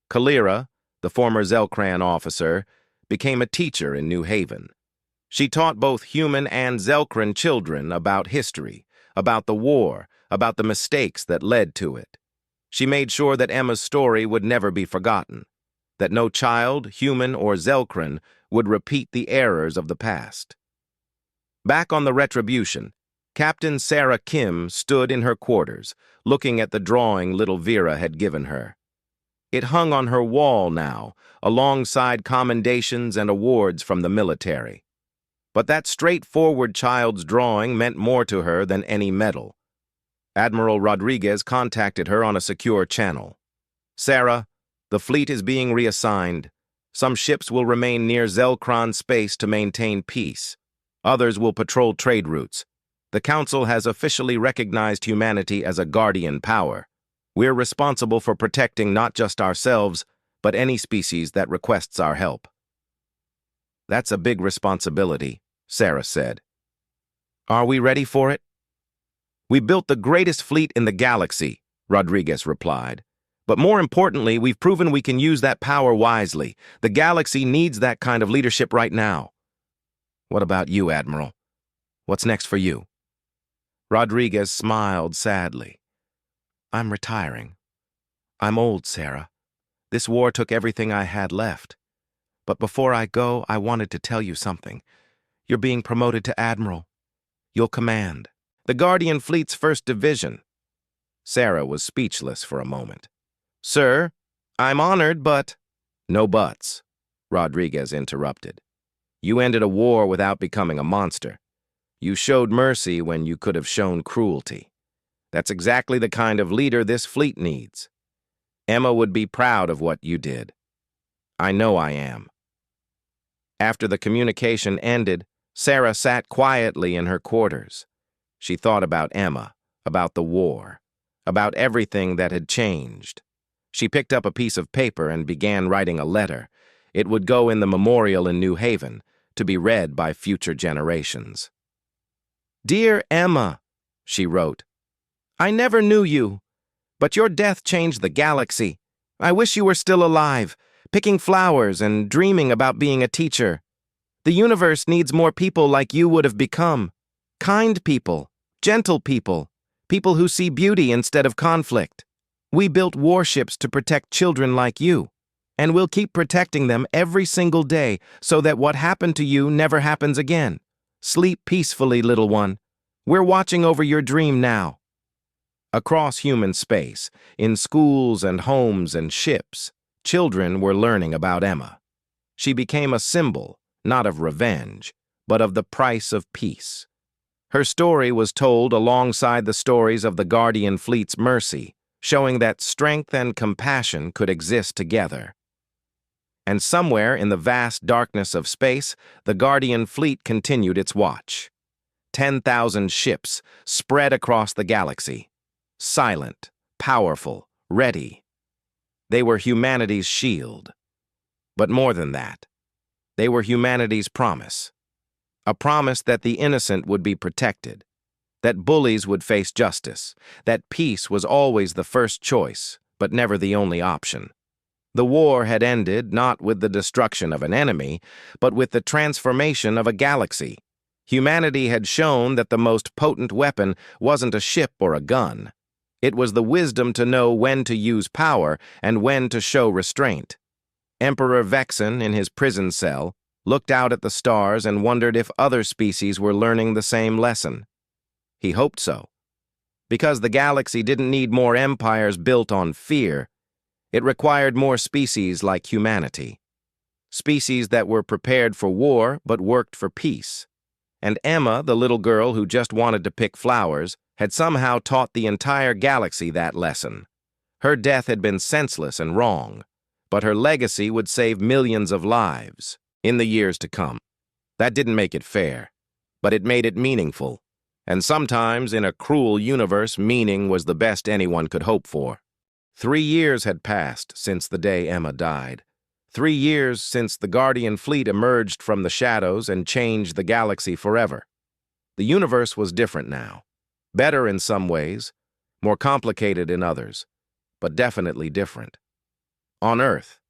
Kalira, the former Zelkran officer, became a teacher in New Haven. She taught both human and Zelkran children about history, about the war, about the mistakes that led to it. She made sure that Emma's story would never be forgotten, that no child, human or Zelkran, would repeat the errors of the past. Back on the Retribution, Captain Sarah Kim stood in her quarters, looking at the drawing little Vera had given her. It hung on her wall now, alongside commendations and awards from the military. But that straightforward child's drawing meant more to her than any medal. Admiral Rodriguez contacted her on a secure channel. "Sarah, the fleet is being reassigned. Some ships will remain near Zelkran space to maintain peace. Others will patrol trade routes. The Council has officially recognized humanity as a guardian power. We're responsible for protecting not just ourselves, but any species that requests our help." "That's a big responsibility," Sarah said. "Are we ready for it?" "We built the greatest fleet in the galaxy," Rodriguez replied. "But more importantly, we've proven we can use that power wisely. The galaxy needs that kind of leadership right now." "What about you, Admiral? What's next for you?" Rodriguez smiled sadly. "I'm retiring. I'm old, Sarah. This war took everything I had left. But before I go, I wanted to tell you something. You're being promoted to Admiral. You'll command the Guardian Fleet's 1st Division." Sarah was speechless for a moment. "Sir, I'm honored, but—" "No buts," Rodriguez interrupted. "You ended a war without becoming a monster. You showed mercy when you could have shown cruelty. That's exactly the kind of leader this fleet needs. Emma would be proud of what you did. I know I am." After the communication ended, Sarah sat quietly in her quarters. She thought about Emma, about the war, about everything that had changed. She picked up a piece of paper and began writing a letter. It would go in the memorial in New Haven, to be read by future generations. "Dear Emma," she wrote, "I never knew you, but your death changed the galaxy. I wish you were still alive, picking flowers and dreaming about being a teacher. The universe needs more people like you would have become. Kind people, gentle people, people who see beauty instead of conflict. We built warships to protect children like you, and we'll keep protecting them every single day so that what happened to you never happens again. Sleep peacefully, little one. We're watching over your dream now." Across human space, in schools and homes and ships, children were learning about Emma. She became a symbol, not of revenge, but of the price of peace. Her story was told alongside the stories of the Guardian Fleet's mercy, showing that strength and compassion could exist together. And somewhere in the vast darkness of space, the Guardian Fleet continued its watch. 10,000 ships spread across the galaxy. Silent, powerful, ready. They were humanity's shield. But more than that, they were humanity's promise. A promise that the innocent would be protected, that bullies would face justice, that peace was always the first choice, but never the only option. The war had ended not with the destruction of an enemy, but with the transformation of a galaxy. Humanity had shown that the most potent weapon wasn't a ship or a gun. It was the wisdom to know when to use power and when to show restraint. Emperor Vexen, in his prison cell, looked out at the stars and wondered if other species were learning the same lesson. He hoped so. Because the galaxy didn't need more empires built on fear. It required more species like humanity. species that were prepared for war but worked for peace. And Emma, the little girl who just wanted to pick flowers, had somehow taught the entire galaxy that lesson. Her death had been senseless and wrong, but her legacy would save millions of lives in the years to come. That didn't make it fair, but it made it meaningful. And sometimes, in a cruel universe, meaning was the best anyone could hope for. 3 years had passed since the day Emma died. 3 years since the Guardian fleet emerged from the shadows and changed the galaxy forever. The universe was different now. Better in some ways, more complicated in others, but definitely different. On Earth,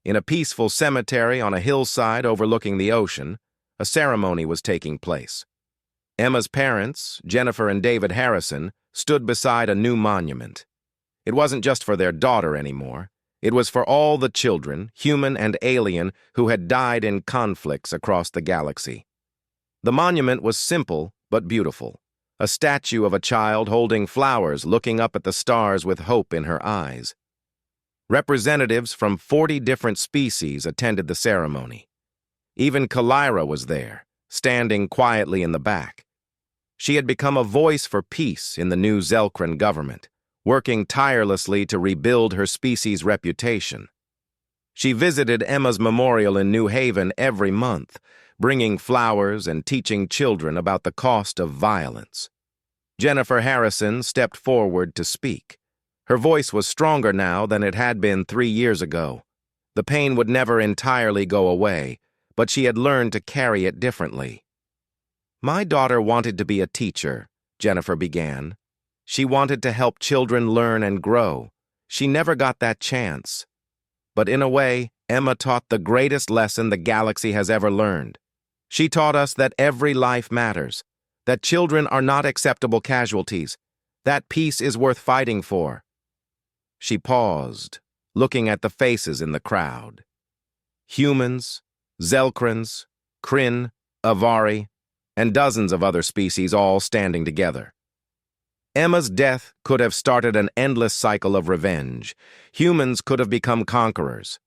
in a peaceful cemetery on a hillside overlooking the ocean, a ceremony was taking place. Emma's parents, Jennifer and David Harrison, stood beside a new monument. It wasn't just for their daughter anymore. It was for all the children, human and alien, who had died in conflicts across the galaxy. The monument was simple but beautiful, a statue of a child holding flowers looking up at the stars with hope in her eyes. Representatives from 40 different species attended the ceremony. Even Kalira was there, standing quietly in the back. She had become a voice for peace in the new Zelkran government, working tirelessly to rebuild her species' reputation. She visited Emma's memorial in New Haven every month, bringing flowers and teaching children about the cost of violence. Jennifer Harrison stepped forward to speak. Her voice was stronger now than it had been 3 years ago. The pain would never entirely go away, but she had learned to carry it differently. "My daughter wanted to be a teacher," Jennifer began. "She wanted to help children learn and grow. She never got that chance. But in a way, Emma taught the greatest lesson the galaxy has ever learned. She taught us that every life matters, that children are not acceptable casualties, that peace is worth fighting for." She paused, looking at the faces in the crowd. Humans, Zelkrans, Kryn, Avari, and dozens of other species all standing together. Emma's death could have started an endless cycle of revenge. Humans could have become conquerors.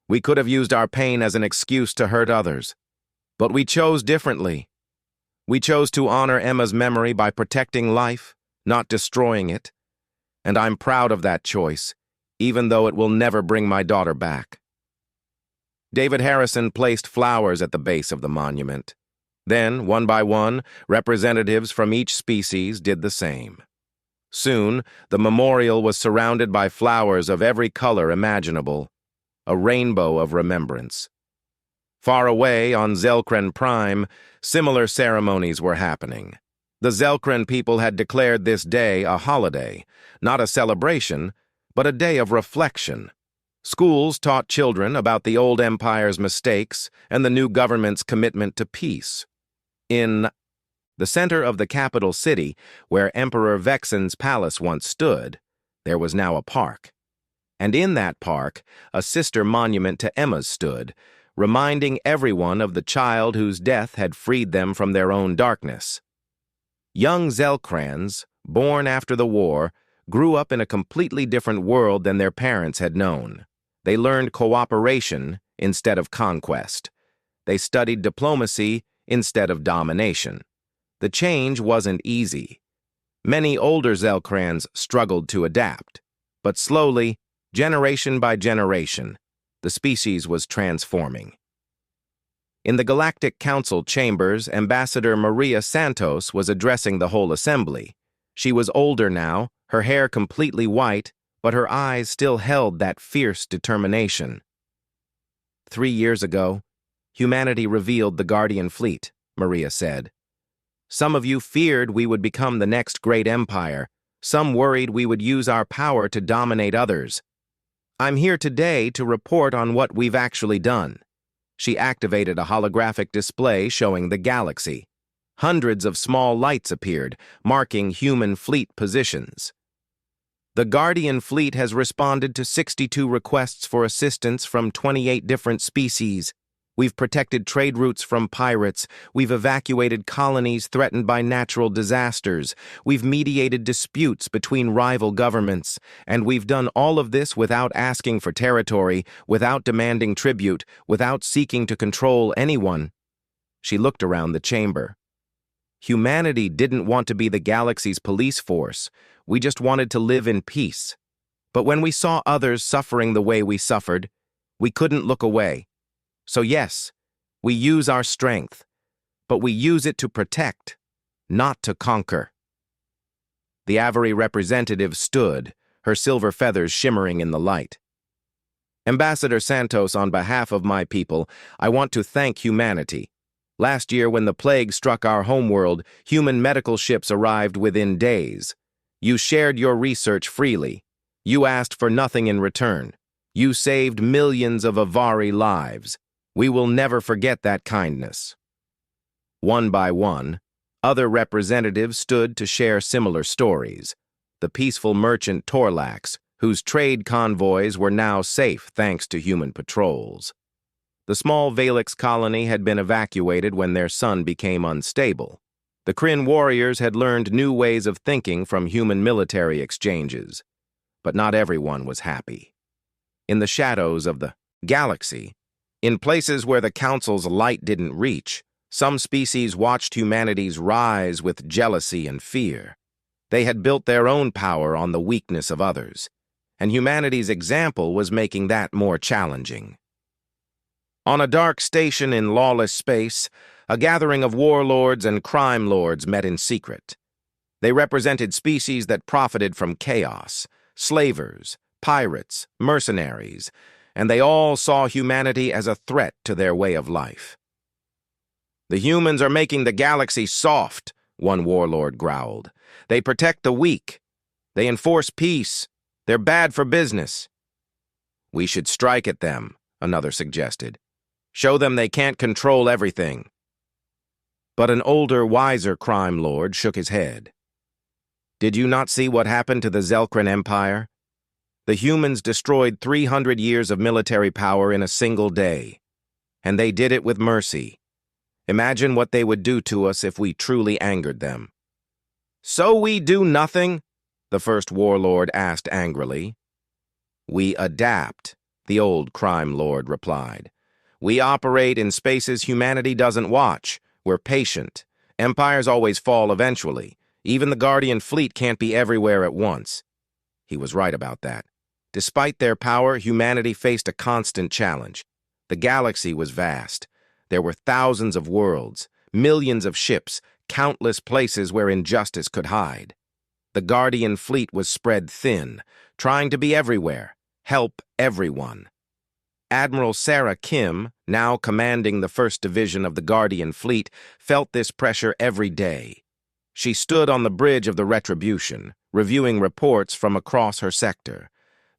We could have used our pain as an excuse to hurt others. But we chose differently. We chose to honor Emma's memory by protecting life, not destroying it. And I'm proud of that choice, even though it will never bring my daughter back. David Harrison placed flowers at the base of the monument. Then, one by one, representatives from each species did the same. Soon, the memorial was surrounded by flowers of every color imaginable, a rainbow of remembrance. Far away on Zelkran Prime, similar ceremonies were happening. The Zelkran people had declared this day a holiday, not a celebration, but a day of reflection. Schools taught children about the old empire's mistakes and the new government's commitment to peace. In the center of the capital city, where Emperor Vexen's palace once stood, there was now a park. And in that park, a sister monument to Emma's stood, reminding everyone of the child whose death had freed them from their own darkness. Young Zelkrans, born after the war, grew up in a completely different world than their parents had known. They learned cooperation instead of conquest. They studied diplomacy instead of domination. The change wasn't easy. Many older Zelkrans struggled to adapt, but slowly, generation by generation, the species was transforming. In the Galactic Council chambers, Ambassador Maria Santos was addressing the whole assembly. She was older now, her hair completely white, but her eyes still held that fierce determination. 3 years ago, humanity revealed the Guardian fleet, Maria said. Some of you feared we would become the next great empire. Some worried we would use our power to dominate others. I'm here today to report on what we've actually done. She activated a holographic display showing the galaxy. Hundreds of small lights appeared, marking human fleet positions. The Guardian fleet has responded to 62 requests for assistance from 28 different species. We've protected trade routes from pirates. We've evacuated colonies threatened by natural disasters. We've mediated disputes between rival governments. And we've done all of this without asking for territory, without demanding tribute, without seeking to control anyone. She looked around the chamber. Humanity didn't want to be the galaxy's police force. We just wanted to live in peace. But when we saw others suffering the way we suffered, we couldn't look away. So yes, we use our strength, but we use it to protect, not to conquer. The Avery representative stood, her silver feathers shimmering in the light. Ambassador Santos, on behalf of my people, I want to thank humanity. Last year, when the plague struck our homeworld, human medical ships arrived within days. You shared your research freely. You asked for nothing in return. You saved millions of Avari lives. We will never forget that kindness. One by one, other representatives stood to share similar stories. The peaceful merchant Torlax, whose trade convoys were now safe thanks to human patrols. The small Valix colony had been evacuated when their sun became unstable. The Kryn warriors had learned new ways of thinking from human military exchanges. But not everyone was happy. In the shadows of the galaxy, in places where the Council's light didn't reach, some species watched humanity's rise with jealousy and fear. They had built their own power on the weakness of others, and humanity's example was making that more challenging. On a dark station in lawless space, a gathering of warlords and crime lords met in secret. They represented species that profited from chaos, slavers, pirates, mercenaries, and they all saw humanity as a threat to their way of life. The humans are making the galaxy soft, one warlord growled. They protect the weak. They enforce peace. They're bad for business. We should strike at them, another suggested. Show them they can't control everything. But an older, wiser crime lord shook his head. Did you not see what happened to the Zelkran Empire? The humans destroyed 300 years of military power in a single day. And they did it with mercy. Imagine what they would do to us if we truly angered them. So we do nothing? The first warlord asked angrily. We adapt, the old crime lord replied. We operate in spaces humanity doesn't watch. We're patient. Empires always fall eventually. Even the Guardian fleet can't be everywhere at once. He was right about that. Despite their power, humanity faced a constant challenge. The galaxy was vast. There were thousands of worlds, millions of ships, countless places where injustice could hide. The Guardian fleet was spread thin, trying to be everywhere, help everyone. Admiral Sarah Kim, now commanding the 1st Division of the Guardian fleet, felt this pressure every day. She stood on the bridge of the Retribution, reviewing reports from across her sector.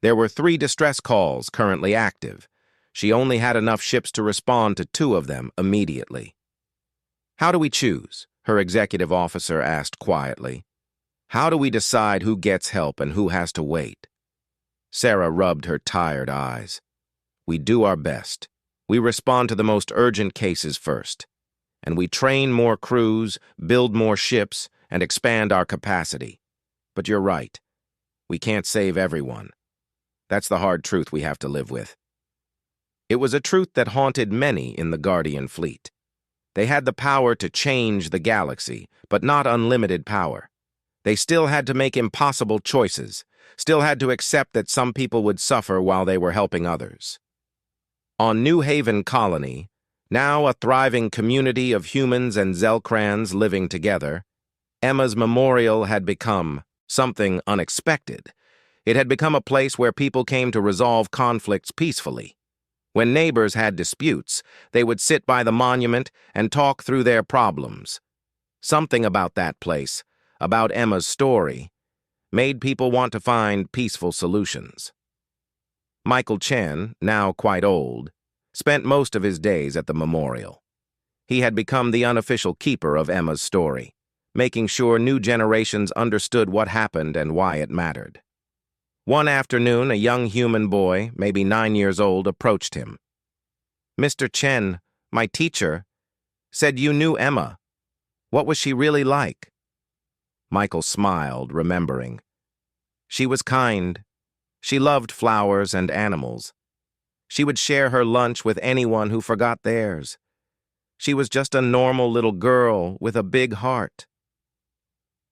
There were 3 distress calls currently active. She only had enough ships to respond to 2 of them immediately. How do we choose? Her executive officer asked quietly. How do we decide who gets help and who has to wait? Sarah rubbed her tired eyes. We do our best. We respond to the most urgent cases first. And we train more crews, build more ships, and expand our capacity. But you're right. We can't save everyone. That's the hard truth we have to live with. It was a truth that haunted many in the Guardian fleet. They had the power to change the galaxy, but not unlimited power. They still had to make impossible choices, still had to accept that some people would suffer while they were helping others. On New Haven Colony, now a thriving community of humans and Zelkrans living together, Emma's memorial had become something unexpected. It had become a place where people came to resolve conflicts peacefully. When neighbors had disputes, they would sit by the monument and talk through their problems. Something about that place, about Emma's story, made people want to find peaceful solutions. Michael Chen, now quite old, spent most of his days at the memorial. He had become the unofficial keeper of Emma's story, making sure new generations understood what happened and why it mattered. One afternoon, a young human boy, maybe 9 years old, approached him. Mr. Chen, my teacher, said you knew Emma. What was she really like? Michael smiled, remembering. She was kind. She loved flowers and animals. She would share her lunch with anyone who forgot theirs. She was just a normal little girl with a big heart.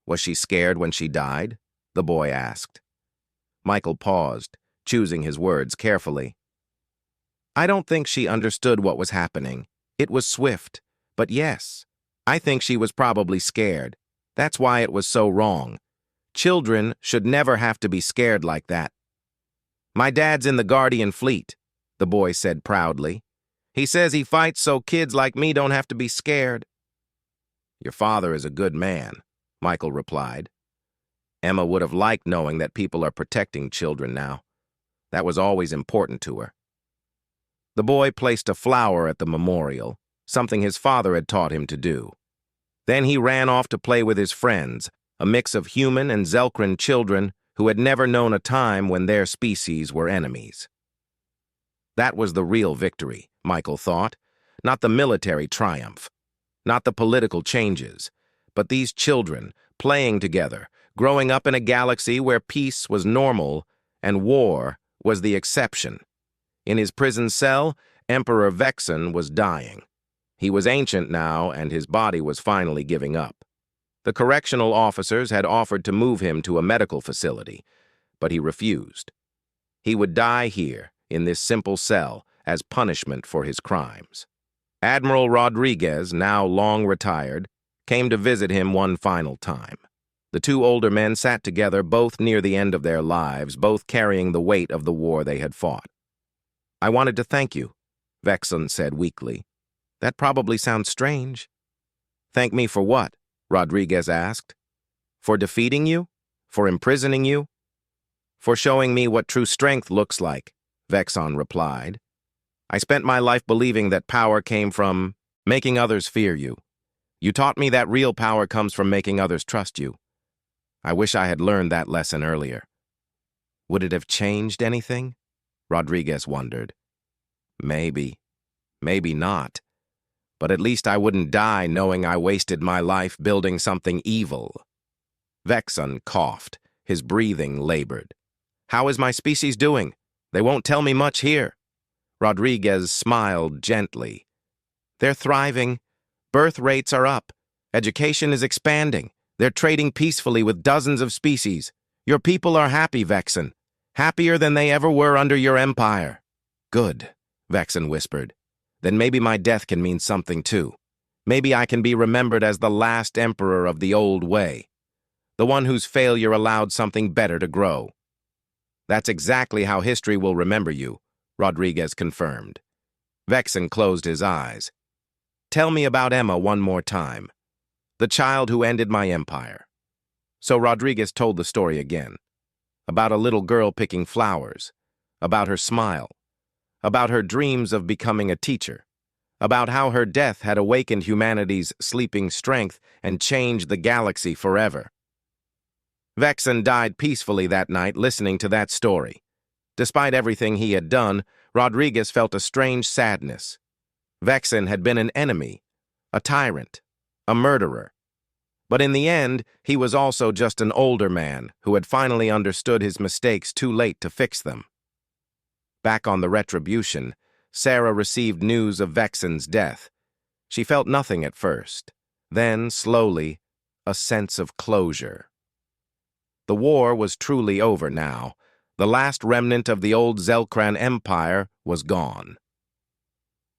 Was she scared when she died? The boy asked. Michael paused, choosing his words carefully. I don't think she understood what was happening. It was swift, but yes, I think she was probably scared. That's why it was so wrong. Children should never have to be scared like that. My dad's in the Guardian Fleet, the boy said proudly. He says he fights so kids like me don't have to be scared. Your father is a good man, Michael replied. Emma would have liked knowing that people are protecting children now. That was always important to her. The boy placed a flower at the memorial, something his father had taught him to do. Then he ran off to play with his friends, a mix of human and Zelkran children who had never known a time when their species were enemies. That was the real victory, Michael thought, not the military triumph, not the political changes, but these children playing together, growing up in a galaxy where peace was normal and war was the exception. In his prison cell, Emperor Vexen was dying. He was ancient now, and his body was finally giving up. The correctional officers had offered to move him to a medical facility, but he refused. He would die here, in this simple cell, as punishment for his crimes. Admiral Rodriguez, now long retired, came to visit him one final time. The two older men sat together, both near the end of their lives, both carrying the weight of the war they had fought. I wanted to thank you, Vexen said weakly. That probably sounds strange. Thank me for what? Rodriguez asked. For defeating you? For imprisoning you? For showing me what true strength looks like, Vexen replied. I spent my life believing that power came from making others fear you. You taught me that real power comes from making others trust you. I wish I had learned that lesson earlier. Would it have changed anything? Rodriguez wondered. Maybe. Maybe not. But at least I wouldn't die knowing I wasted my life building something evil. Vexen coughed. His breathing labored. How is my species doing? They won't tell me much here. Rodriguez smiled gently. They're thriving. Birth rates are up. Education is expanding. They're trading peacefully with dozens of species. Your people are happy, Vexen. Happier than they ever were under your empire. Good, Vexen whispered. Then maybe my death can mean something too. Maybe I can be remembered as the last emperor of the old way. The one whose failure allowed something better to grow. That's exactly how history will remember you, Rodriguez confirmed. Vexen closed his eyes. Tell me about Emma one more time. The child who ended my empire. So Rodriguez told the story again. About a little girl picking flowers. About her smile. About her dreams of becoming a teacher. About how her death had awakened humanity's sleeping strength and changed the galaxy forever. Vexen died peacefully that night listening to that story. Despite everything he had done, Rodriguez felt a strange sadness. Vexen had been an enemy, a tyrant, a murderer. But in the end, he was also just an older man who had finally understood his mistakes too late to fix them. Back on the Retribution, Sarah received news of Vexen's death. She felt nothing at first. Then, slowly, a sense of closure. The war was truly over now. The last remnant of the old Zelkran Empire was gone.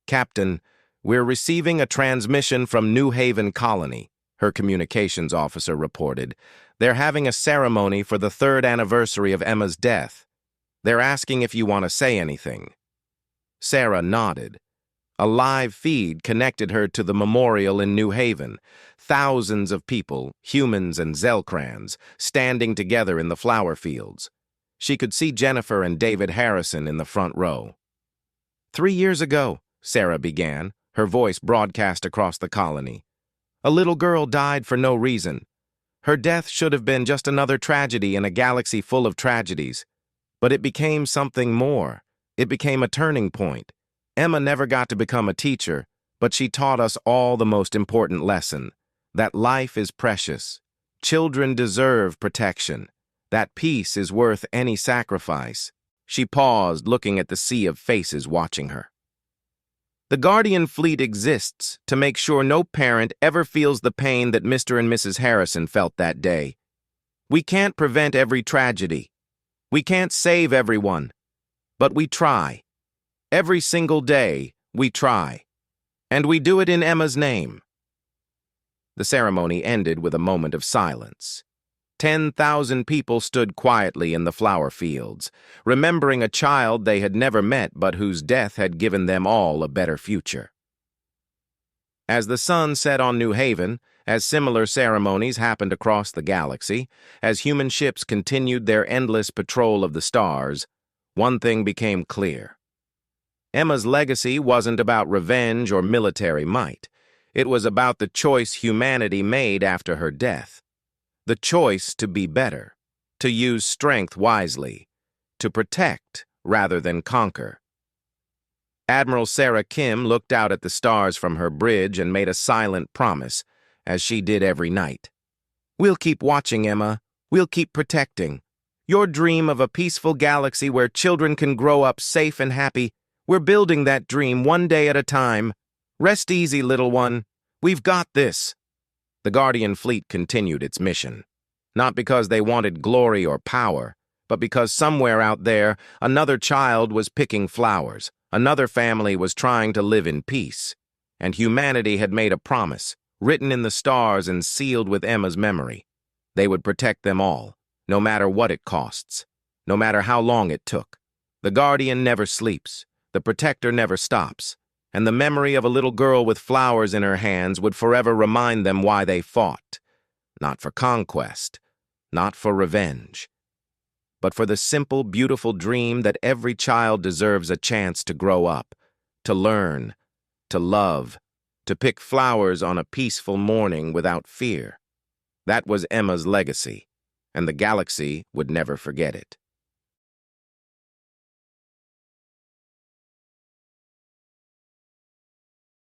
Captain, we're receiving a transmission from New Haven Colony, her communications officer reported. They're having a ceremony for the 3rd anniversary of Emma's death. They're asking if you want to say anything. Sarah nodded. A live feed connected her to the memorial in New Haven. Thousands of people, humans and Zelkrans, standing together in the flower fields. She could see Jennifer and David Harrison in the front row. 3 years ago, Sarah began, her voice broadcast across the colony. A little girl died for no reason. Her death should have been just another tragedy in a galaxy full of tragedies. But it became something more. It became a turning point. Emma never got to become a teacher, but she taught us all the most important lesson, that life is precious. Children deserve protection. That peace is worth any sacrifice. She paused, looking at the sea of faces watching her. The Guardian Fleet exists to make sure no parent ever feels the pain that Mr. and Mrs. Harrison felt that day. We can't prevent every tragedy. We can't save everyone. But we try. Every single day, we try. And we do it in Emma's name. The ceremony ended with a moment of silence. 10,000 people stood quietly in the flower fields, remembering a child they had never met but whose death had given them all a better future. As the sun set on New Haven, as similar ceremonies happened across the galaxy, as human ships continued their endless patrol of the stars, one thing became clear. Emma's legacy wasn't about revenge or military might. It was about the choice humanity made after her death. The choice to be better, to use strength wisely, to protect rather than conquer. Admiral Sarah Kim looked out at the stars from her bridge and made a silent promise, as she did every night. "We'll keep watching, Emma. We'll keep protecting. Your dream of a peaceful galaxy where children can grow up safe and happy, we're building that dream one day at a time. Rest easy, little one. We've got this." The Guardian Fleet continued its mission, not because they wanted glory or power, but because somewhere out there, another child was picking flowers, another family was trying to live in peace, and humanity had made a promise, written in the stars and sealed with Emma's memory. They would protect them all, no matter what it costs, no matter how long it took. The Guardian never sleeps, the Protector never stops, and the memory of a little girl with flowers in her hands would forever remind them why they fought. Not for conquest, not for revenge, but for the simple, beautiful dream that every child deserves a chance to grow up, to learn, to love, to pick flowers on a peaceful morning without fear. That was Emma's legacy, and the galaxy would never forget it.